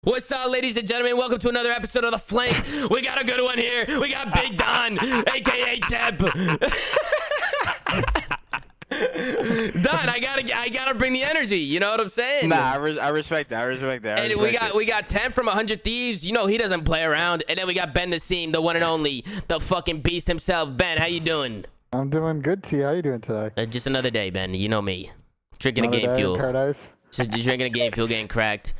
What's up, ladies and gentlemen? Welcome to another episode of The Flank. We got a good one here. We got Big Don, aka Teb. Don, I gotta bring the energy. You know what I'm saying? Nah, I respect that. And we got 10 from 100 Thieves. You know he doesn't play around. And then we got Ben Nissim, the one and only, the fucking beast himself. Ben, how you doing? I'm doing good, T. How you doing today? Just another day, Ben. You know me. Drinking Another a game day in fuel. paradise. Just drinking a game fuel, getting cracked.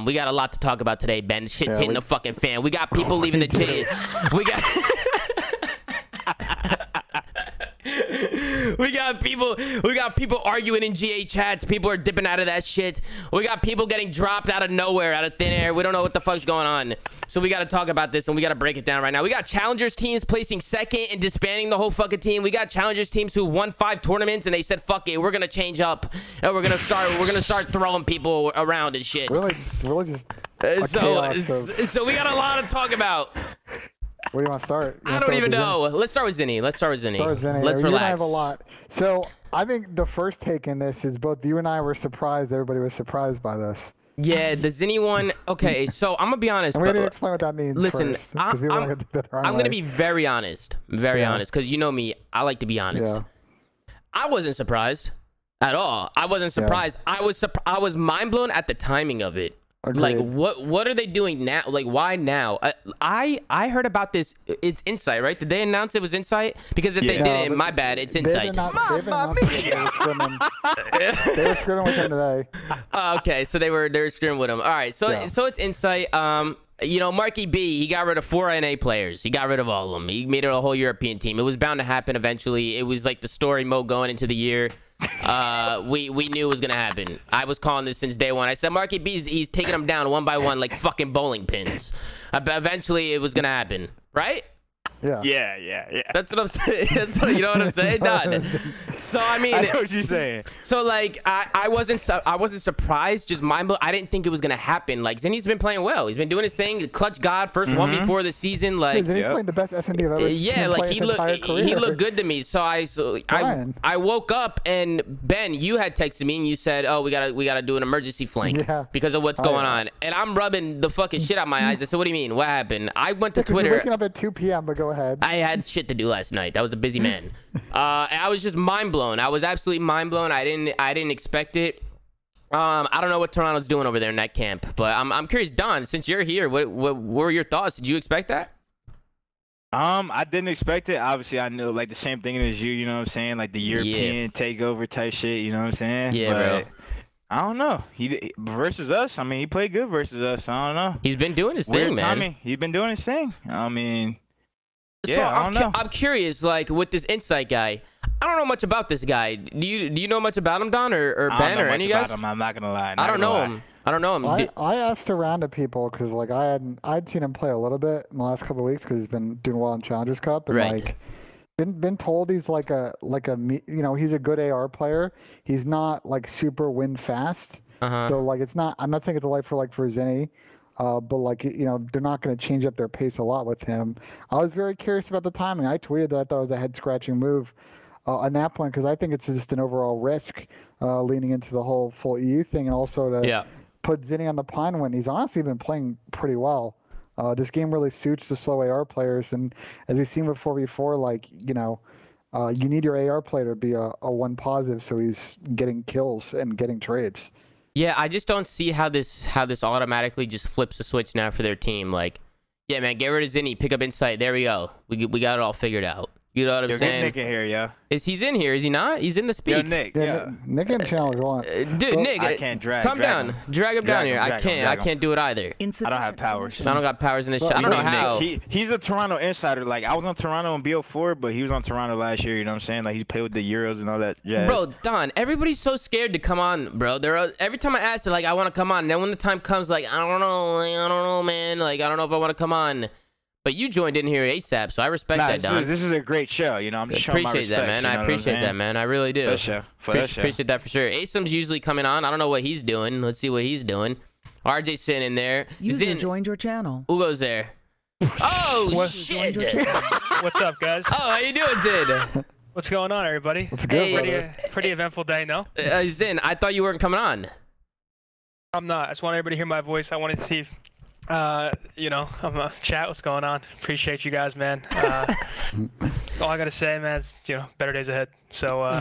We got a lot to talk about today, Ben. Shit's hitting the fucking fan. We got people leaving the gym. We got we got people arguing in GA chats. People are dipping out of that shit. We got people getting dropped out of nowhere, out of thin air. We don't know what the fuck's going on. So we got to talk about this and we got to break it down right now. We got challengers teams placing second and disbanding the whole fucking team. We got challengers teams who won 5 tournaments and they said, fuck it, we're gonna change up and we're gonna start throwing people around and shit. Really just So we got a lot to talk about. Where do you want to start? I don't even know. Let's start with Zinni. Let's relax. You and I have a lot. So I think the first take in this is both you and I were surprised. Everybody was surprised by this. Yeah, the Zinni one. Okay, so I'm gonna be honest. I'm gonna explain what that means. Listen, first, I'm gonna be very honest, honest, because you know me. I like to be honest. Yeah. I wasn't surprised at all. I wasn't surprised. Yeah. I was mind blown at the timing of it. Agreed. Like what are they doing now? Like why now? I heard about this. It's Insight, right? Did they announce it was Insight? Because if they didn't, my bad. It's Insight. They were scrimming with him today. Okay, so they were scrimming with him. All right, so it's Insight. You know, Marky B, he got rid of 4 NA players. He got rid of all of them. He made it a whole European team. It was bound to happen eventually. It was like the story mode going into the year. We knew it was gonna happen. I was calling this since day one. I said Marky B's he's taking them down one by one like fucking bowling pins. Eventually it was gonna happen, right? Yeah. That's what I'm saying. You know what I'm saying? Done. So I mean, I know what you're saying. So like I wasn't surprised, just mind blown. I didn't think it was gonna happen. Like Zinni's been playing well. He's been doing his thing. Clutch God, first 1v4 this season. Like Zinni's playing the best S&D I've ever seen. Yeah, like he looked good to me. So I woke up and Ben, you had texted me and you said, oh, we gotta do an emergency flank because of what's going on. And I'm rubbing the fucking shit out my eyes. I said, what do you mean? What happened? I went to Twitter. You're waking up at 2 p.m. but go ahead. I had shit to do last night. I was a busy man. I was just mind blown. I was absolutely mind blown. I didn't expect it. I don't know what Toronto's doing over there in that camp, but I'm curious, Don, since you're here, what were your thoughts? Did you expect that? I didn't expect it. Obviously, I knew like the same thing as you know what I'm saying? Like the European takeover type shit, you know what I'm saying? Yeah, but bro. I don't know. He versus us. I mean, he played good versus us. I don't know. He's been doing his thing, man. Timing. He's been doing his thing. I mean, so I'm curious, like with this Insight guy. I don't know much about this guy. Do you know much about him, Don, or Ben, or any of you guys? I'm not gonna lie. I don't know him. I don't know him. I asked around of people because like I'd seen him play a little bit in the last couple of weeks because he's been doing well in Challengers Cup and like been told he's like a you know, he's a good AR player. He's not like super win fast. So like it's not. I'm not saying it's a life for Zinni. But like, you know, they're not going to change up their pace a lot with him. I was very curious about the timing. I tweeted that I thought it was a head-scratching move on that point because I think it's just an overall risk leaning into the whole full EU thing and also to put Zinni on the pine when he's honestly been playing pretty well. This game really suits the slow AR players, and as we've seen with 4v4, like, you know, you need your AR player to be a 1 positive so he's getting kills and getting trades. Yeah, I just don't see how this automatically just flips the switch now for their team. Like, yeah, man, get rid of Zinni, pick up Insight. There we go. We got it all figured out. You know what I'm saying? Nick in here, yeah. He's in here? Is he not? He's in the speak. Yo, Nick, Nick in the channel is on. Dude, Nick, I can't drag. Come down. Drag him down here. I can't do it either. I don't have powers. I don't got powers in this shit. I don't know how. He's a Toronto insider. Like, I was on Toronto in BO4, but he was on Toronto last year. You know what I'm saying? Like, he played with the Euros and all that jazz. Bro, Don, everybody's so scared to come on, bro. Every time I ask, like, I want to come on. And then when the time comes, like, I don't know, man. Like, I don't know if I want to come on. But you joined in here ASAP, so I respect that, Don. This is a great show, you know. I'm just showing my respect. That, man. I appreciate that, man. I really do. Appreciate that for sure. Asim's usually coming on. I don't know what he's doing. Let's see what he's doing. RJ's sitting in there. User joined your channel. Who goes there? Oh, shit. What's up, guys? Oh, how you doing, Zid? What's going on, everybody? What's good, pretty eventful day, no? Zin, I thought you weren't coming on. I'm not. I just want everybody to hear my voice. I wanted to see if, you know, I'm chat. What's going on? Appreciate you guys, man. All I gotta say, man, is, you know, better days ahead. So,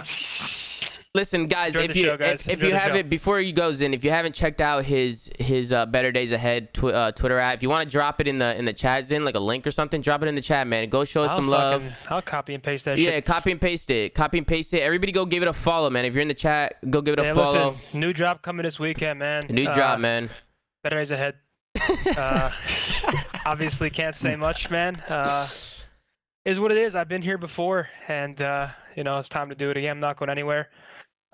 listen, guys, if you haven't, before he goes in, if you haven't checked out his Better Days Ahead Twitter app, if you want to drop it in the chat, like a link or something, drop it in the chat, man. Go show us some love. I'll copy and paste that. Yeah, shit. copy and paste it. Copy and paste it. Everybody, go give it a follow, man. If you're in the chat, go give it a follow. Listen, new drop coming this weekend, man. New drop, man. Better Days Ahead. Obviously, can't say much, man. Is what it is. I've been here before, and you know, it's time to do it again. I'm not going anywhere.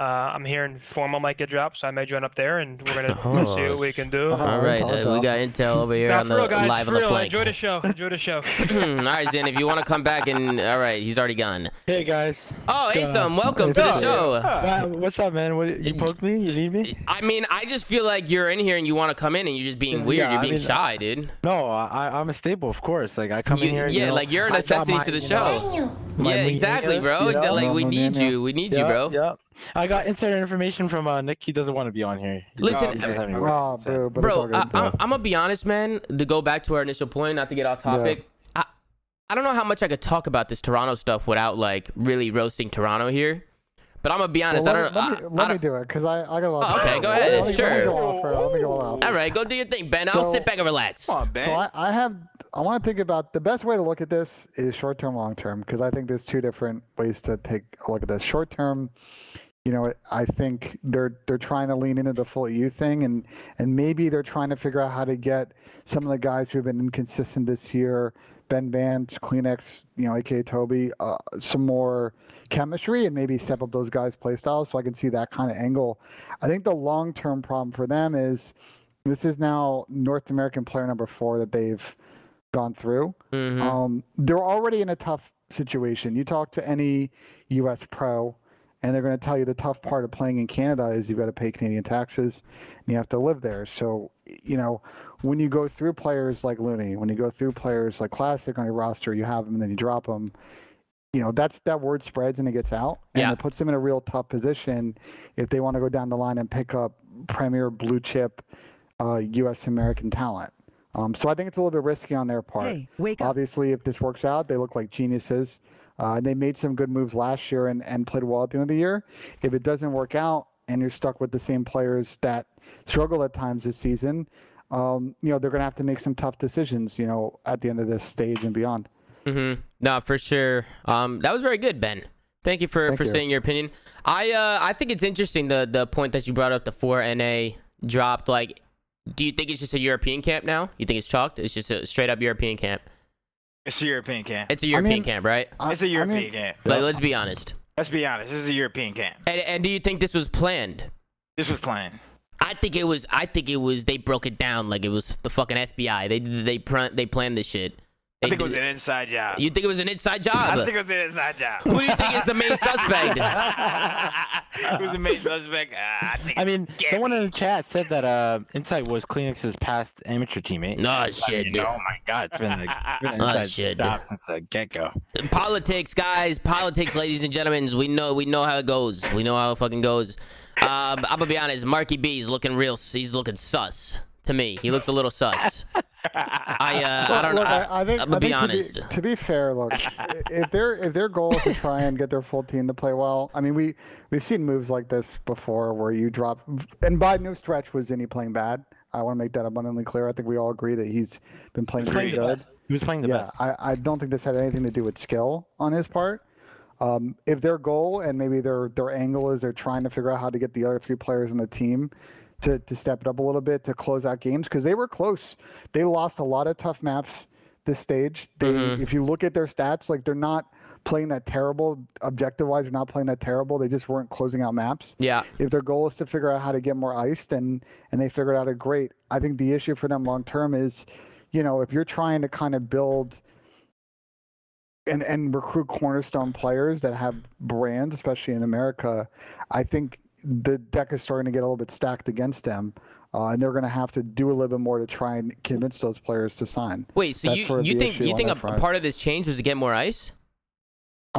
I'm hearing formal might get dropped, so I may join up there, and we're gonna see what we can do. All right, we got intel over here on the live on the flank. Enjoy the show. Enjoy the show. All right, Zen, if you want to come back, and all right, he's already gone. Hey guys. Oh, Asom, welcome to the show. What's up, man? You poked me? You need me? I mean, I just feel like you're in here and you want to come in, and you're just being weird. You're being shy, dude. No, I'm a staple, of course. Like I come in here. Yeah, like you're a necessity to the show. Yeah, exactly, bro. Exactly. Like we need you. We need you, bro. Yeah. I got insider information from Nick. He doesn't want to be on here. Listen, bro, I'm gonna be honest, man. To go back to our initial point, not to get off topic. Yeah. I don't know how much I could talk about this Toronto stuff without like really roasting Toronto here. But I'm gonna be honest. Let me do it because I got a lot. Oh, okay, go ahead. Sure. Let me go off. All right, go do your thing, Ben. I'll sit back and relax. Come on, Ben. So I want to think about the best way to look at this is short term, long term, because I think there's two different ways to take a look at this. Short term, you know, I think they're trying to lean into the full EU thing, and maybe they're trying to figure out how to get some of the guys who've been inconsistent this year, Ben Vance, Kleenex, you know, aka Toby, some more chemistry, and maybe step up those guys' play styles. So I can see that kind of angle. I think the long term problem for them is this is now North American player number 4 that they've gone through. Mm-hmm. They're already in a tough situation. You talk to any U.S. pro, and they're going to tell you the tough part of playing in Canada is you've got to pay Canadian taxes and you have to live there. So, you know, when you go through players like Looney, when you go through players like Classic on your roster, you have them and then you drop them. You know, that word spreads and it gets out, and it puts them in a real tough position if they want to go down the line and pick up premier blue chip U.S. American talent. So I think it's a little bit risky on their part. Hey, wake up. Obviously, if this works out, they look like geniuses. They made some good moves last year and played well at the end of the year. If it doesn't work out and you're stuck with the same players that struggle at times this season, you know, they're going to have to make some tough decisions, you know, at the end of this stage and beyond. Mm-hmm. No, for sure. That was very good, Ben. Thank you for saying your opinion. I think it's interesting the point that you brought up, the 4 NA dropped. Like, do you think it's just a European camp now? You think it's chalked? It's just a straight up European camp. It's a European camp. It's a European camp, right? It's a European camp. Like, let's be honest. Let's be honest. This is a European camp. And do you think this was planned? This was planned. I think it was. They broke it down like it was the fucking FBI. They planned this shit. I think it was an inside job. You think it was an inside job? I think it was an inside job. Who do you think is the main suspect? Who's the main suspect? I mean, someone in the chat said that Insight was Kleenex's past amateur teammate. No shit, dude. Oh my god, it's been an inside job since the get-go. Politics, guys. Politics, ladies and gentlemen. We know how it goes. We know how it fucking goes. I'm gonna be honest. Marky B is looking real. He's looking sus to me. He looks a little sus. I don't know. I'm gonna be honest. To be fair, look, if their goal is to try and get their full team to play well, I mean, we've seen moves like this before where you drop, and by no stretch was any playing bad. I want to make that abundantly clear. I think we all agree that he's been playing pretty good. He was playing the best. I don't think this had anything to do with skill on his part. If their goal and maybe their angle is they're trying to figure out how to get the other 3 players in the team to step it up a little bit to close out games, because they were close. They lost a lot of tough maps this stage. If you look at their stats, like, they're not playing that terrible. Objective-wise, they're not playing that terrible. They just weren't closing out maps. Yeah. If their goal is to figure out how to get more iced and they figured out it great, I think the issue for them long term is, you know, if you're trying to kind of build and recruit cornerstone players that have brands, especially in America, I think the deck is starting to get a little bit stacked against them, and they're going to have to do a little bit more to try and convince those players to sign. Wait, so you think a part of this change was to get more ice?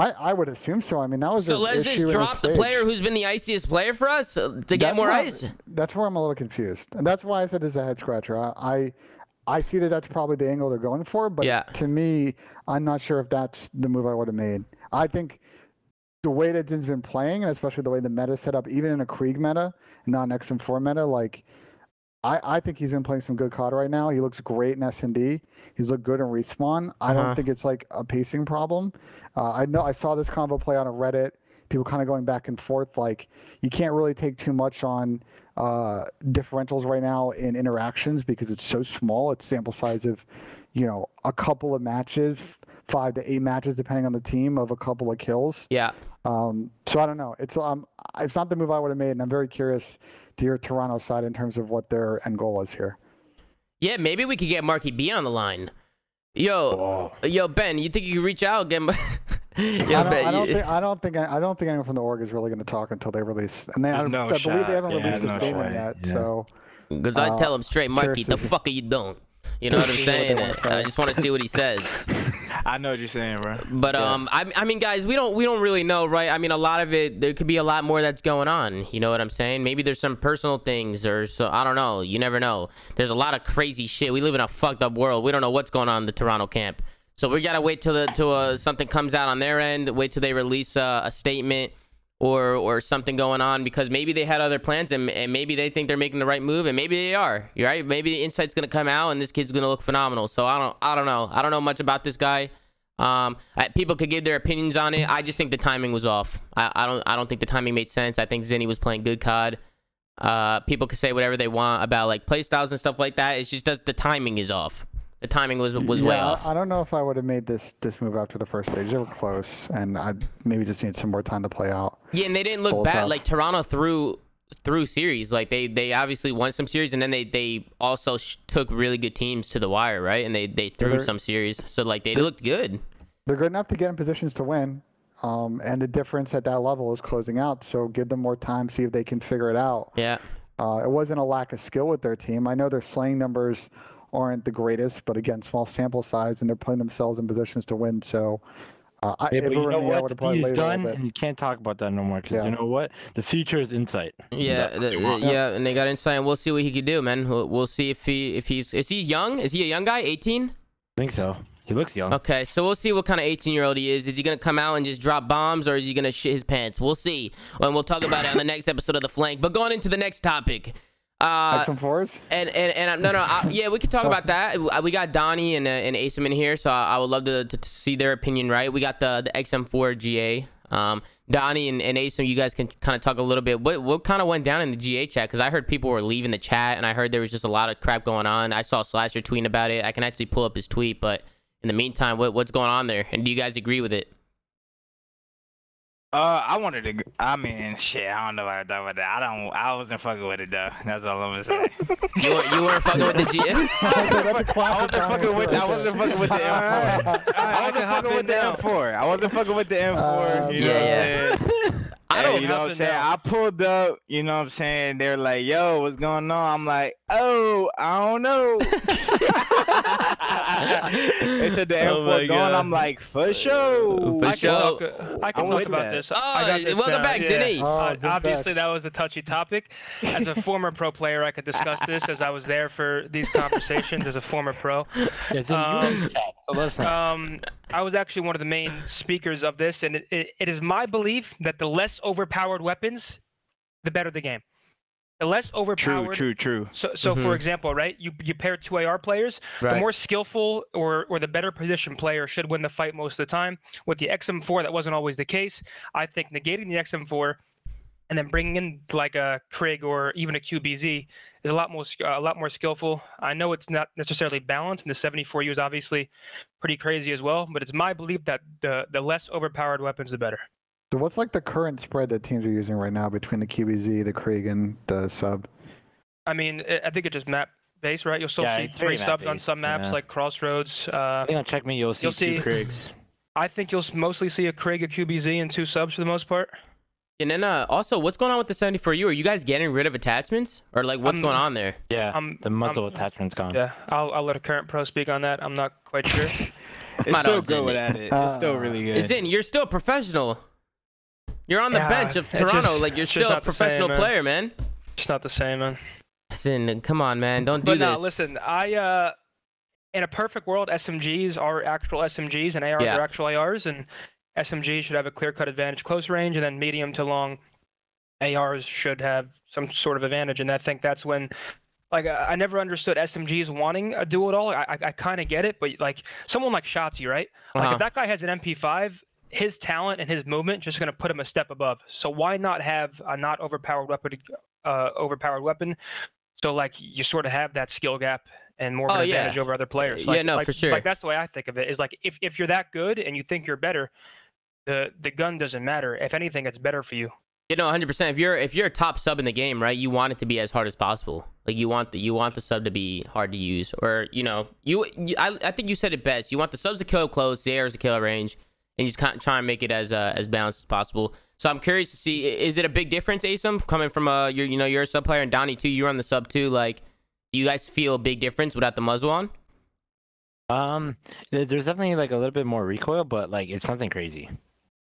I would assume so. I mean, that was so. Let's just drop the player who's been the iciest player for us to get more ice. That's where I'm a little confused, and that's why I said it's a head scratcher. I see that that's probably the angle they're going for, but to me, I'm not sure if that's the move I would have made. I think the way that Jin's been playing, and especially the way the meta set up, even in a Krieg meta, not an XM4 meta, like I think he's been playing some good COD right now. He looks great in S&D. He's looked good in Respawn. I don't think it's like a pacing problem. I saw this combo play on a Reddit. People kind of going back and forth. Like, you can't really take too much on differentials right now in interactions because it's so small. It's sample size of, a couple of matches, 5 to 8 matches, depending on the team, of a couple of kills. Yeah. So I don't know. It's not the move I would have made, and I'm very curious to hear Toronto side in terms of what their end goal is here. Yeah, maybe we could get Marky B on the line. Yo, Ben, you think you could reach out again? I don't think anyone from the org is really going to talk until they release. And I believe they haven't released a statement yet. Yeah. So, because I tell him straight, Marky, the fuck are you doing? You know what I'm saying? I just want to see what he says. I know what you're saying, bro. But I mean, guys, we don't really know, right? I mean, a lot of it, there could be a lot more that's going on. You know what I'm saying? Maybe there's some personal things, or so, I don't know. You never know. There's a lot of crazy shit. We live in a fucked up world. We don't know what's going on in the Toronto camp. So we gotta wait till something comes out on their end. Wait till they release a statement or something going on, because maybe they had other plans and maybe they think they're making the right move, and maybe they are. You're right. Maybe the insight's gonna come out and this kid's gonna look phenomenal. So I don't know. I don't know much about this guy. People could give their opinions on it. I just think the timing was off. I don't think the timing made sense. I think Zinni was playing good COD. People could say whatever they want about like play styles and stuff like that. It's just the timing is off. The timing was way off. I don't know if I would have made this move after the first stage. They were close, and I maybe just need some more time to play out. Yeah, and they didn't look bad. Like, Toronto through series. Like, they obviously won some series, and then they also took really good teams to the wire, right? And they threw some series. So, like, they looked good. They're good enough to get in positions to win. And the difference at that level is closing out. So give them more time, see if they can figure it out. Yeah. It wasn't a lack of skill with their team. I know their slaying numbers aren't the greatest, but again, small sample size, and they're putting themselves in positions to win. So, but you know what? He's done, and you can't talk about that no more, because you know what? The future is insight. Yeah, and they got insight, and we'll see what he can do, man. We'll see if he's is he young? Is he a young guy? 18? I think so. He looks young. Okay, so we'll see what kind of 18-year-old he is. Is he gonna come out and just drop bombs, or is he gonna shit his pants? We'll see, and we'll talk about it on the next episode of The Flank. But going into the next topic. XM4s? Yeah, we could talk about that. We got Donnie and Asim in here, so I would love to see their opinion, right? We got the XM4 GA. Donnie and Asim, you guys can kind of talk a little bit. What kind of went down in the GA chat? Because I heard people were leaving the chat, and I heard there was just a lot of crap going on. I saw Slasher tweeting about it. I can actually pull up his tweet, but in the meantime, what's going on there? And do you guys agree with it? I wanted to. I mean, shit. I don't know about that. I wasn't fucking with it though. That's all I'm gonna say. You weren't fucking with the GA. I wasn't fucking with the M4. I wasn't fucking with the M4. I wasn't fucking with the M4. You know what I'm saying? You know what I'm saying? I pulled up, you know what I'm saying? They're like, yo, what's going on? I'm like, oh, I don't know. They said the M4 going. I'm like, for sure. I can talk about this. Welcome back, Zinni. Obviously, that was a touchy topic. As a former pro player, I could discuss this, as I was there for these conversations as a former pro. I was actually one of the main speakers of this, and it is my belief that the less overpowered weapons, the better the game. The less overpowered. True. So for example, right? You pair 2 AR players. Right. The more skillful or the better positioned player should win the fight most of the time. With the XM4, that wasn't always the case. I think negating the XM4 and then bringing in like a Krieg or even a QBZ is a lot more skillful. I know it's not necessarily balanced, and the 74U is obviously pretty crazy as well. But it's my belief that the less overpowered weapons, the better. So what's like the current spread that teams are using right now between the QBZ, the Krieg, and the sub? I mean, I think it's just map based, right? You'll still see 3 subs on some maps like Crossroads. I think on Check Me, you'll see 2 Kriegs. I think you'll mostly see a Krieg, a QBZ, and 2 subs for the most part. And then also, what's going on with the 74U? Are you guys getting rid of attachments, or like what's going on there? Yeah, the muzzle attachment's gone. Yeah, I'll let a current pro speak on that. I'm not quite sure. It's still good at it. It's still really good. Zin, you're still a professional. You're on the bench of Toronto. Like you're still a professional player, man. It's not the same, man. Zin, come on, man. Don't do this. But no, listen. In a perfect world, SMGs are actual SMGs and ARs are actual ARs, and SMGs should have a clear-cut advantage close range, and then medium to long ARs should have some sort of advantage. And I think that's when, like, I never understood SMGs wanting a do-it-all. I kind of get it, but like someone like Shotzi, right? Like if that guy has an MP5, his talent and his movement just going to put him a step above. So why not have a not overpowered weapon? So like you sort of have that skill gap and more of an advantage over other players. Like, for sure. Like that's the way I think of it. Is like if you're that good and you think you're better, the gun doesn't matter. If anything, it's better for you. 100%. If you're a top sub in the game, right, you want it to be as hard as possible. Like you want the sub to be hard to use, or I think you said it best. You want the subs to kill close, the ARs to kill at range, and you just try and make it as balanced as possible. So I'm curious to see, is it a big difference, Asim, coming from you're a sub player, and Donnie too, you're on the sub too. Like, do you guys feel a big difference without the muzzle on? There's definitely like a little bit more recoil, but like it's nothing crazy.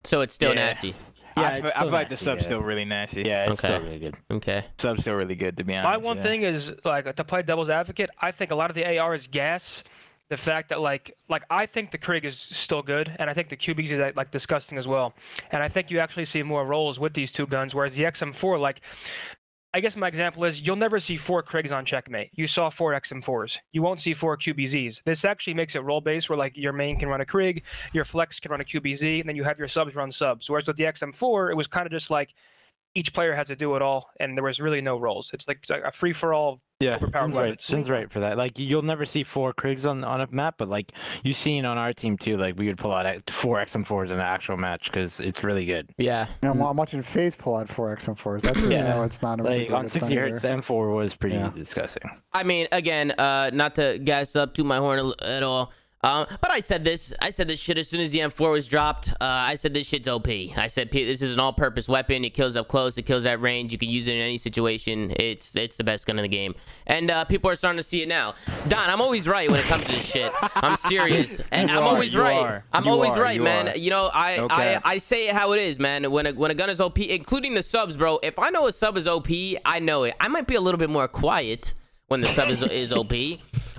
So it's still nasty. Yeah, I feel like the sub's still really nasty. Yeah, it's still really good. Okay. Sub's still really good, to be honest. My one thing is, like, to play devil's advocate, I think a lot of the AR is gas. The fact that, like I think the Krig is still good, and I think the QBs is, like, disgusting as well. And I think you actually see more rolls with these two guns, whereas the XM4, like, I guess my example is you'll never see 4 Krigs on Checkmate. You saw 4 XM4s. You won't see 4 QBZs. This actually makes it role-based where, like, your main can run a Krig, your flex can run a QBZ, and then you have your subs run subs. Whereas with the XM4, it was kind of just like each player had to do it all, and there was really no roles. It's like a free-for-all. Yeah, Sin's right for that. Like, you'll never see 4 Krigs on a map, but like you seen on our team too, like we would pull out 4 XM4s in an actual match because it's really good. Yeah. I'm watching FaZe pull out 4 XM4s. That's it's not a like on 60 Hz. The M4 was pretty disgusting. I mean, again, not to gas up to my horn at all. But I said this shit as soon as the M4 was dropped. I said this shit's OP. I said this is an all-purpose weapon. It kills up close. It kills at range. You can use it in any situation. It's the best gun in the game. And people are starting to see it now. Don, I'm always right when it comes to this shit. I'm serious. And I'm always right. I'm always right, man. You know, I say it how it is, man. When a gun is OP, including the subs, bro. If I know a sub is OP, I know it. I might be a little bit more quiet when the sub is OP.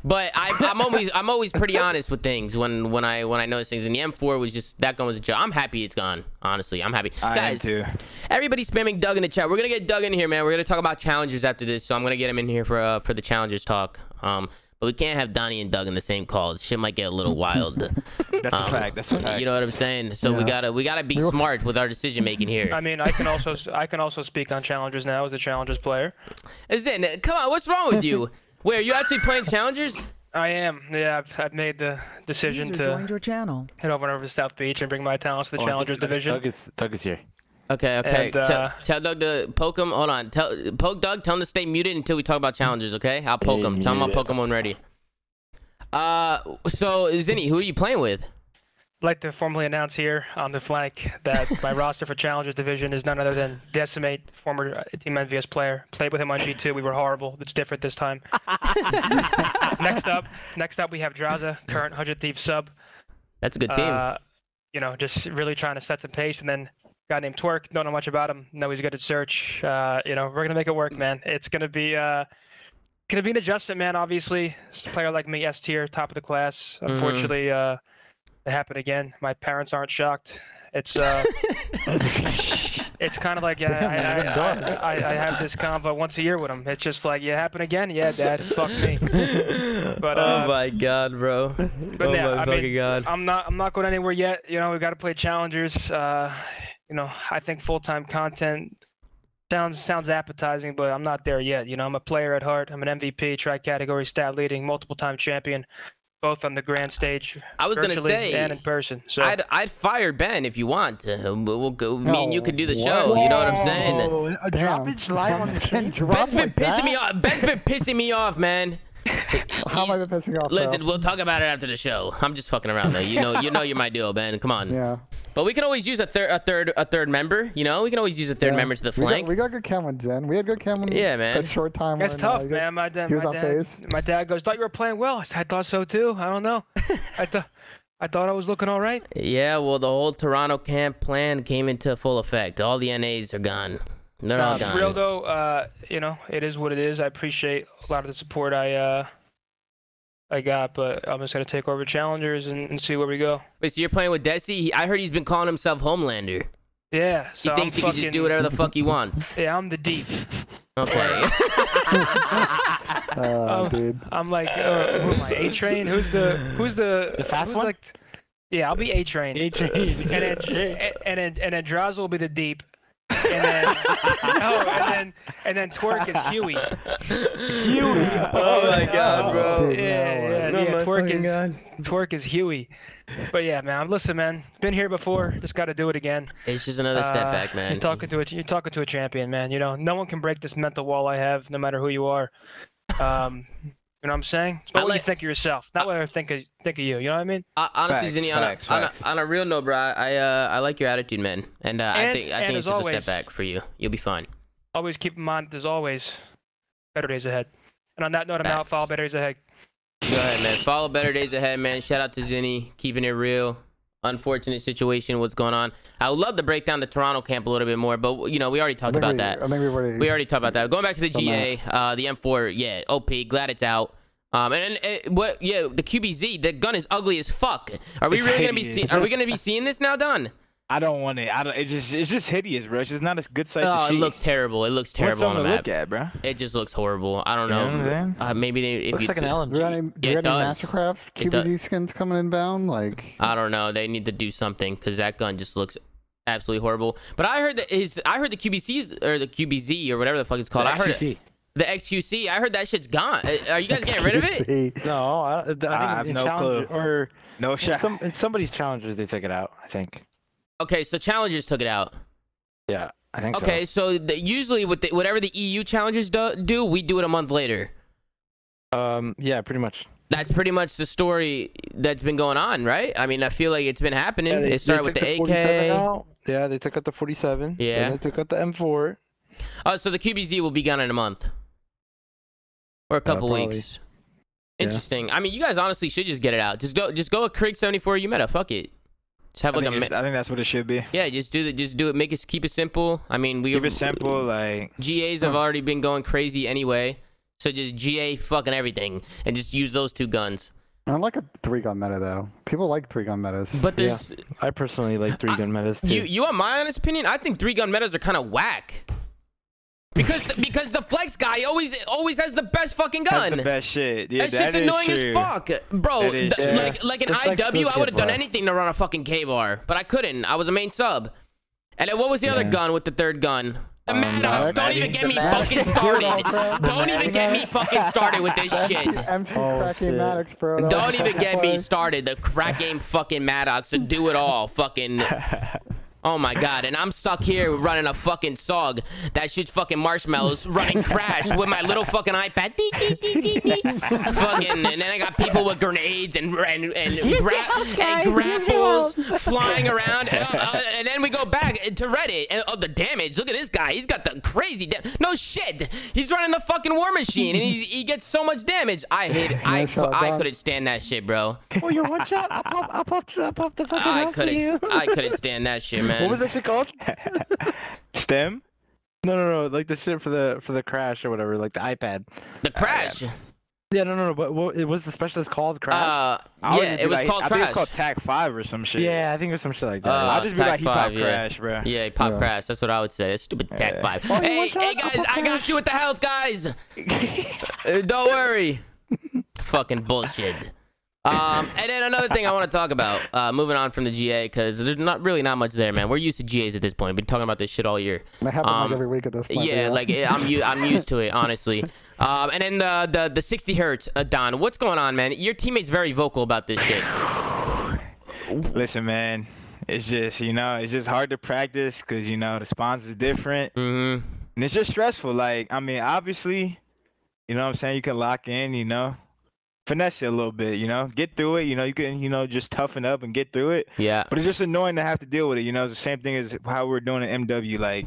But I'm always pretty honest with things when I notice things. And the M4 was just, that gun was a joke. I'm happy it's gone. Honestly, I'm happy. Guys, am too. Everybody spamming Doug in the chat. We're gonna get Doug in here, man. We're gonna talk about challengers after this, so I'm gonna get him in here for the challengers talk. But we can't have Donnie and Doug in the same call. Shit might get a little wild. That's a fact. That's a fact. You know what I'm saying? So we gotta be smart with our decision making here. I mean, I can also speak on challengers now as a challengers player. Come on, what's wrong with you? Wait, are you actually playing challengers? I am. Yeah, I've made the decision to joined your channel. Head over to South Beach and bring my talents to the challengers division. Doug is here. Okay. And, tell Doug to poke him. Hold on. Poke Doug. Tell him to stay muted until we talk about challengers. Okay, I'll poke him. Tell him I'll poke him when ready. So Zinni, who are you playing with? I'd like to formally announce here on the flank that my roster for Challengers Division is none other than Decimate, former Team Envious player. Played with him on G2. We were horrible. It's different this time. Next up, we have Draza, current 100 Thief sub. That's a good team. You know, just really trying to set some pace. And then a guy named Twerk. Don't know much about him. Know he's good at search. You know, we're gonna make it work, man. It's gonna be an adjustment, man. Obviously, a player like me, S tier, top of the class. Unfortunately, it happened again. My parents aren't shocked. It's it's kind of like I have this convo once a year with them. It's just like, happened again. Yeah, Dad, fuck me. But oh my God, bro. But yeah, God. I'm not going anywhere yet. You know, we got to play challengers. You know, I think full-time content sounds appetizing, but I'm not there yet. You know, I'm a player at heart. I'm an MVP, tri-category stat leading, multiple-time champion. Both on the grand stage, I was gonna say, and in person. So I'd fire Ben if you want. We'll go. Me and you can do the show. You know what I'm saying? A droppage live on the stream. Ben's been pissing me off. Ben's been pissing me off, man. How am I been pissing off? Listen, we'll talk about it after the show. I'm just fucking around though. You know you're my deal, Ben. Come on. Yeah. But we can always use a third member. You know, we can always use a third member to the flank. We got good chem with Zen. We had good chem. Yeah, man. A short time. That's tough, man. My dad goes, "Thought you were playing well." I said, "I thought so too. I don't know. I thought I was looking all right." Yeah, well, the whole Toronto camp plan came into full effect. All the NAs are gone. They're all gone. For real though, you know, it is what it is. I appreciate a lot of the support I got, but I'm just gonna take over challengers and see where we go. Wait, so you're playing with Desi? I heard he's been calling himself Homelander. Yeah. So he thinks he can just do whatever the fuck he wants. Yeah, I'm the deep. Okay. Dude. I'm like, who am I? A-Train? Who's the fast one? Like, yeah, I'll be A-Train. A-Train. And then Drazo will be the deep. And then Twerk is Huey. Oh my god, bro. Yeah. Twerk is Huey. But yeah, man. Listen, man. Been here before. Just got to do it again. It's just another step back, man. You're talking to a champion, man. You know, no one can break this mental wall I have, no matter who you are. You know what I'm saying? It's about what you think of yourself, not what I think of you. You know what I mean? Honestly, Zinni, on a real note, bro, I like your attitude, man, and I think it's just a step back for you. You'll be fine. Always keep in mind, there's always better days ahead. And on that note, I'm out. Follow better days ahead. Go ahead, man. Follow better days ahead, man. Shout out to Zinni, keeping it real. Unfortunate situation, what's going on. I would love to break down the Toronto camp a little bit more, but you know, we already talked about that. I think we already talked about that. Going back to the GA, the M4, yeah, OP, glad it's out. And what? Yeah, the QBZ, the gun is ugly as fuck. Are we really gonna be seeing this now, Don? I don't want it. It's just hideous, bro. It's just not a good sight to see. It looks terrible. It looks terrible on the map. Look at, bro. It just looks horrible. I don't know. You know what I'm maybe they. Looks like an LMG. Do you have any Mastercraft QBZ skins coming inbound? Like, I don't know. They need to do something because that gun just looks absolutely horrible. But I heard that I heard the QBCs or the QBZ or whatever the fuck it's called. I heard the XQC. I heard that shit's gone. Are you guys getting rid of it? No, I think have no clue. Or no shot. In somebody's challengers, they took it out, I think. Okay, so challengers took it out. Yeah, I think so. Okay, so usually with whatever the EU challengers do, we do it a month later. Yeah, pretty much. That's pretty much the story that's been going on, right? I mean, I feel like it's been happening. Yeah, it started with the AK. Yeah, they took out the 47. Yeah. They took out the M4. Oh, so the QBZ will be gone in a month. Or a couple weeks. Interesting. Yeah. I mean, you guys honestly should just get it out. Just go with Krieg 74 U meta. Fuck it. Just have I think that's what it should be. Yeah, just do it. Keep it simple. I mean, keep it simple. Like GAs have already been going crazy anyway, so just GA fucking everything and just use those two guns. I like a 3-gun meta though. People like 3-gun metas. But there's, I personally like 3-gun metas too. You want my honest opinion? I think 3-gun metas are kind of whack. Because the flex guy always has the best fucking gun. That's the best shit. Yeah, that shit's annoying as fuck, bro. Like an IW, I would have done anything to run a fucking K-bar, but I couldn't. I was a main sub. And then what was the other gun with the third gun? The Methodz. Don't even get me fucking started. Don't even get me fucking started with this shit. MC crack game Maddox, bro. Don't even get me started. The crack game fucking Maddox to do it all. Fucking. Oh my god, and I'm stuck here running a fucking SOG. That shit's fucking marshmallows running Crash with my little fucking iPad. Fucking, and then I got people with grenades and grapples flying around. And then we go back to Reddit. And the damage. Look at this guy. He's got the crazy no shit. He's running the fucking war machine and he gets so much damage. I hate it. I couldn't stand that shit, bro. Oh, you're one shot. I'll pop the fucking I couldn't stand that shit, man. What was that shit called? Stem? No, like the shit for the Crash or whatever, like the iPad. The Crash? Yeah, no, but what it was the specialist called Crash? Yeah, it was called Crash. I think it's called TAC 5 or some shit. Yeah, I think it was some shit like that. I'll just be like, he popped Crash, bro. Yeah, he popped Crash. That's what I would say. It's stupid TAC 5. Hey, guys, I got you with the health, guys. Don't worry. Fucking bullshit. And then another thing I want to talk about, moving on from the GA, because there's not much there, man. We're used to GAs at this point. Been talking about this shit all year. It happens like every week at this point. Yeah, like I'm used to it, honestly. And then the 60 hertz, Don. What's going on, man? Your teammate's very vocal about this shit. Listen, man. It's just it's just hard to practice because the spawns is different, and it's just stressful. Like, I mean, obviously, you know what I'm saying, you can lock in, finesse it a little bit, get through it. You can, just toughen up and get through it. Yeah. But it's just annoying to have to deal with it. It's the same thing as how we're doing at MW. Like,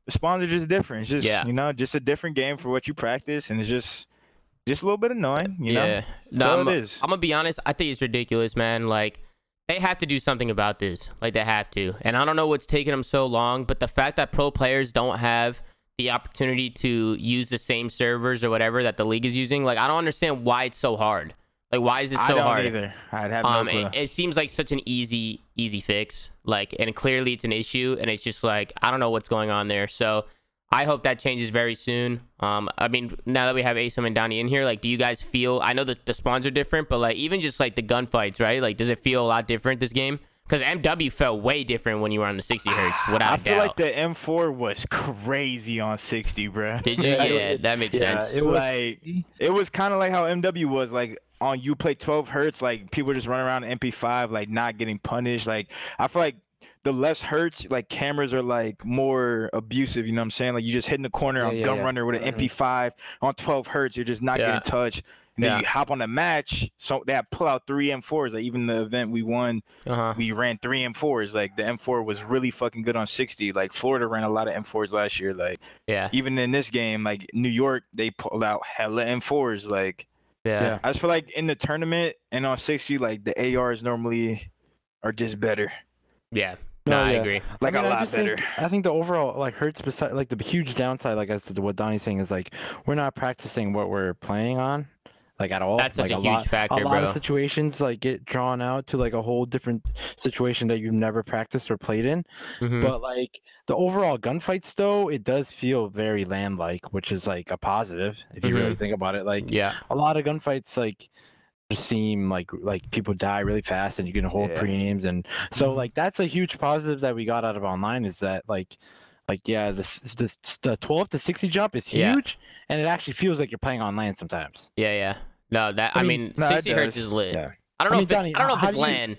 the spawns are just different. It's just, just a different game for what you practice, and it's just a little bit annoying, Yeah. No, it is. I'm gonna be honest. I think it's ridiculous, man. Like, they have to do something about this. Like, they have to. And I don't know what's taking them so long, but the fact that pro players don't have the opportunity to use the same servers or whatever that the league is using, like, I don't understand why it's so hard. Like, why is it so hard? I don't either. I'd have no clue. It seems like such an easy fix. Like, and clearly it's an issue, and it's just like, I don't know what's going on there. So I hope that changes very soon. I mean, now that we have Asim and Donnie in here, like, do you guys feel, I know that the spawns are different, but like, even just like the gunfights, right? Like, does it feel a lot different this game? Because MW felt way different when you were on the 60 hertz, without a doubt. I feel like the M4 was crazy on 60, bro. Did you? Yeah, that makes sense. It was kind of like how MW was, like, on you play 12 hertz, like, people just run around MP5, like, not getting punished. Like, I feel like the less hertz, like, cameras are, like, more abusive, you know what I'm saying? Like, you just hitting the corner on Gun Runner with an MP5 on 12 hertz, you're just not getting touched. And then you hop on the match, so they pull out 3 M4s. Like, even the event we won, we ran 3 M4s. Like, the M4 was really fucking good on 60. Like, Florida ran a lot of M4s last year. Like, even in this game, like, New York, they pulled out hella M4s. Like, I just feel like in the tournament and on 60, like, the ARs normally are just better. Yeah. No, I agree. Like, a lot better. I think the overall, like, hurts beside, like, the huge downside, like, as to what Donnie's saying is, like, we're not practicing what we're playing on. Like, at all. That's such like a huge factor, bro. A lot of situations, like, get drawn out to, like, a whole different situation that you've never practiced or played in. But, like, the overall gunfights, though, it does feel very LAN-like, which is, like, a positive, if you really think about it. Like, a lot of gunfights, like, just seem like people die really fast and you can hold pre-aims. And so, like, that's a huge positive that we got out of online, is that, like, the 12 to 60 jump is huge, and it actually feels like you're playing online sometimes. No, that I mean 60 hertz is lit. I don't know if it's LAN.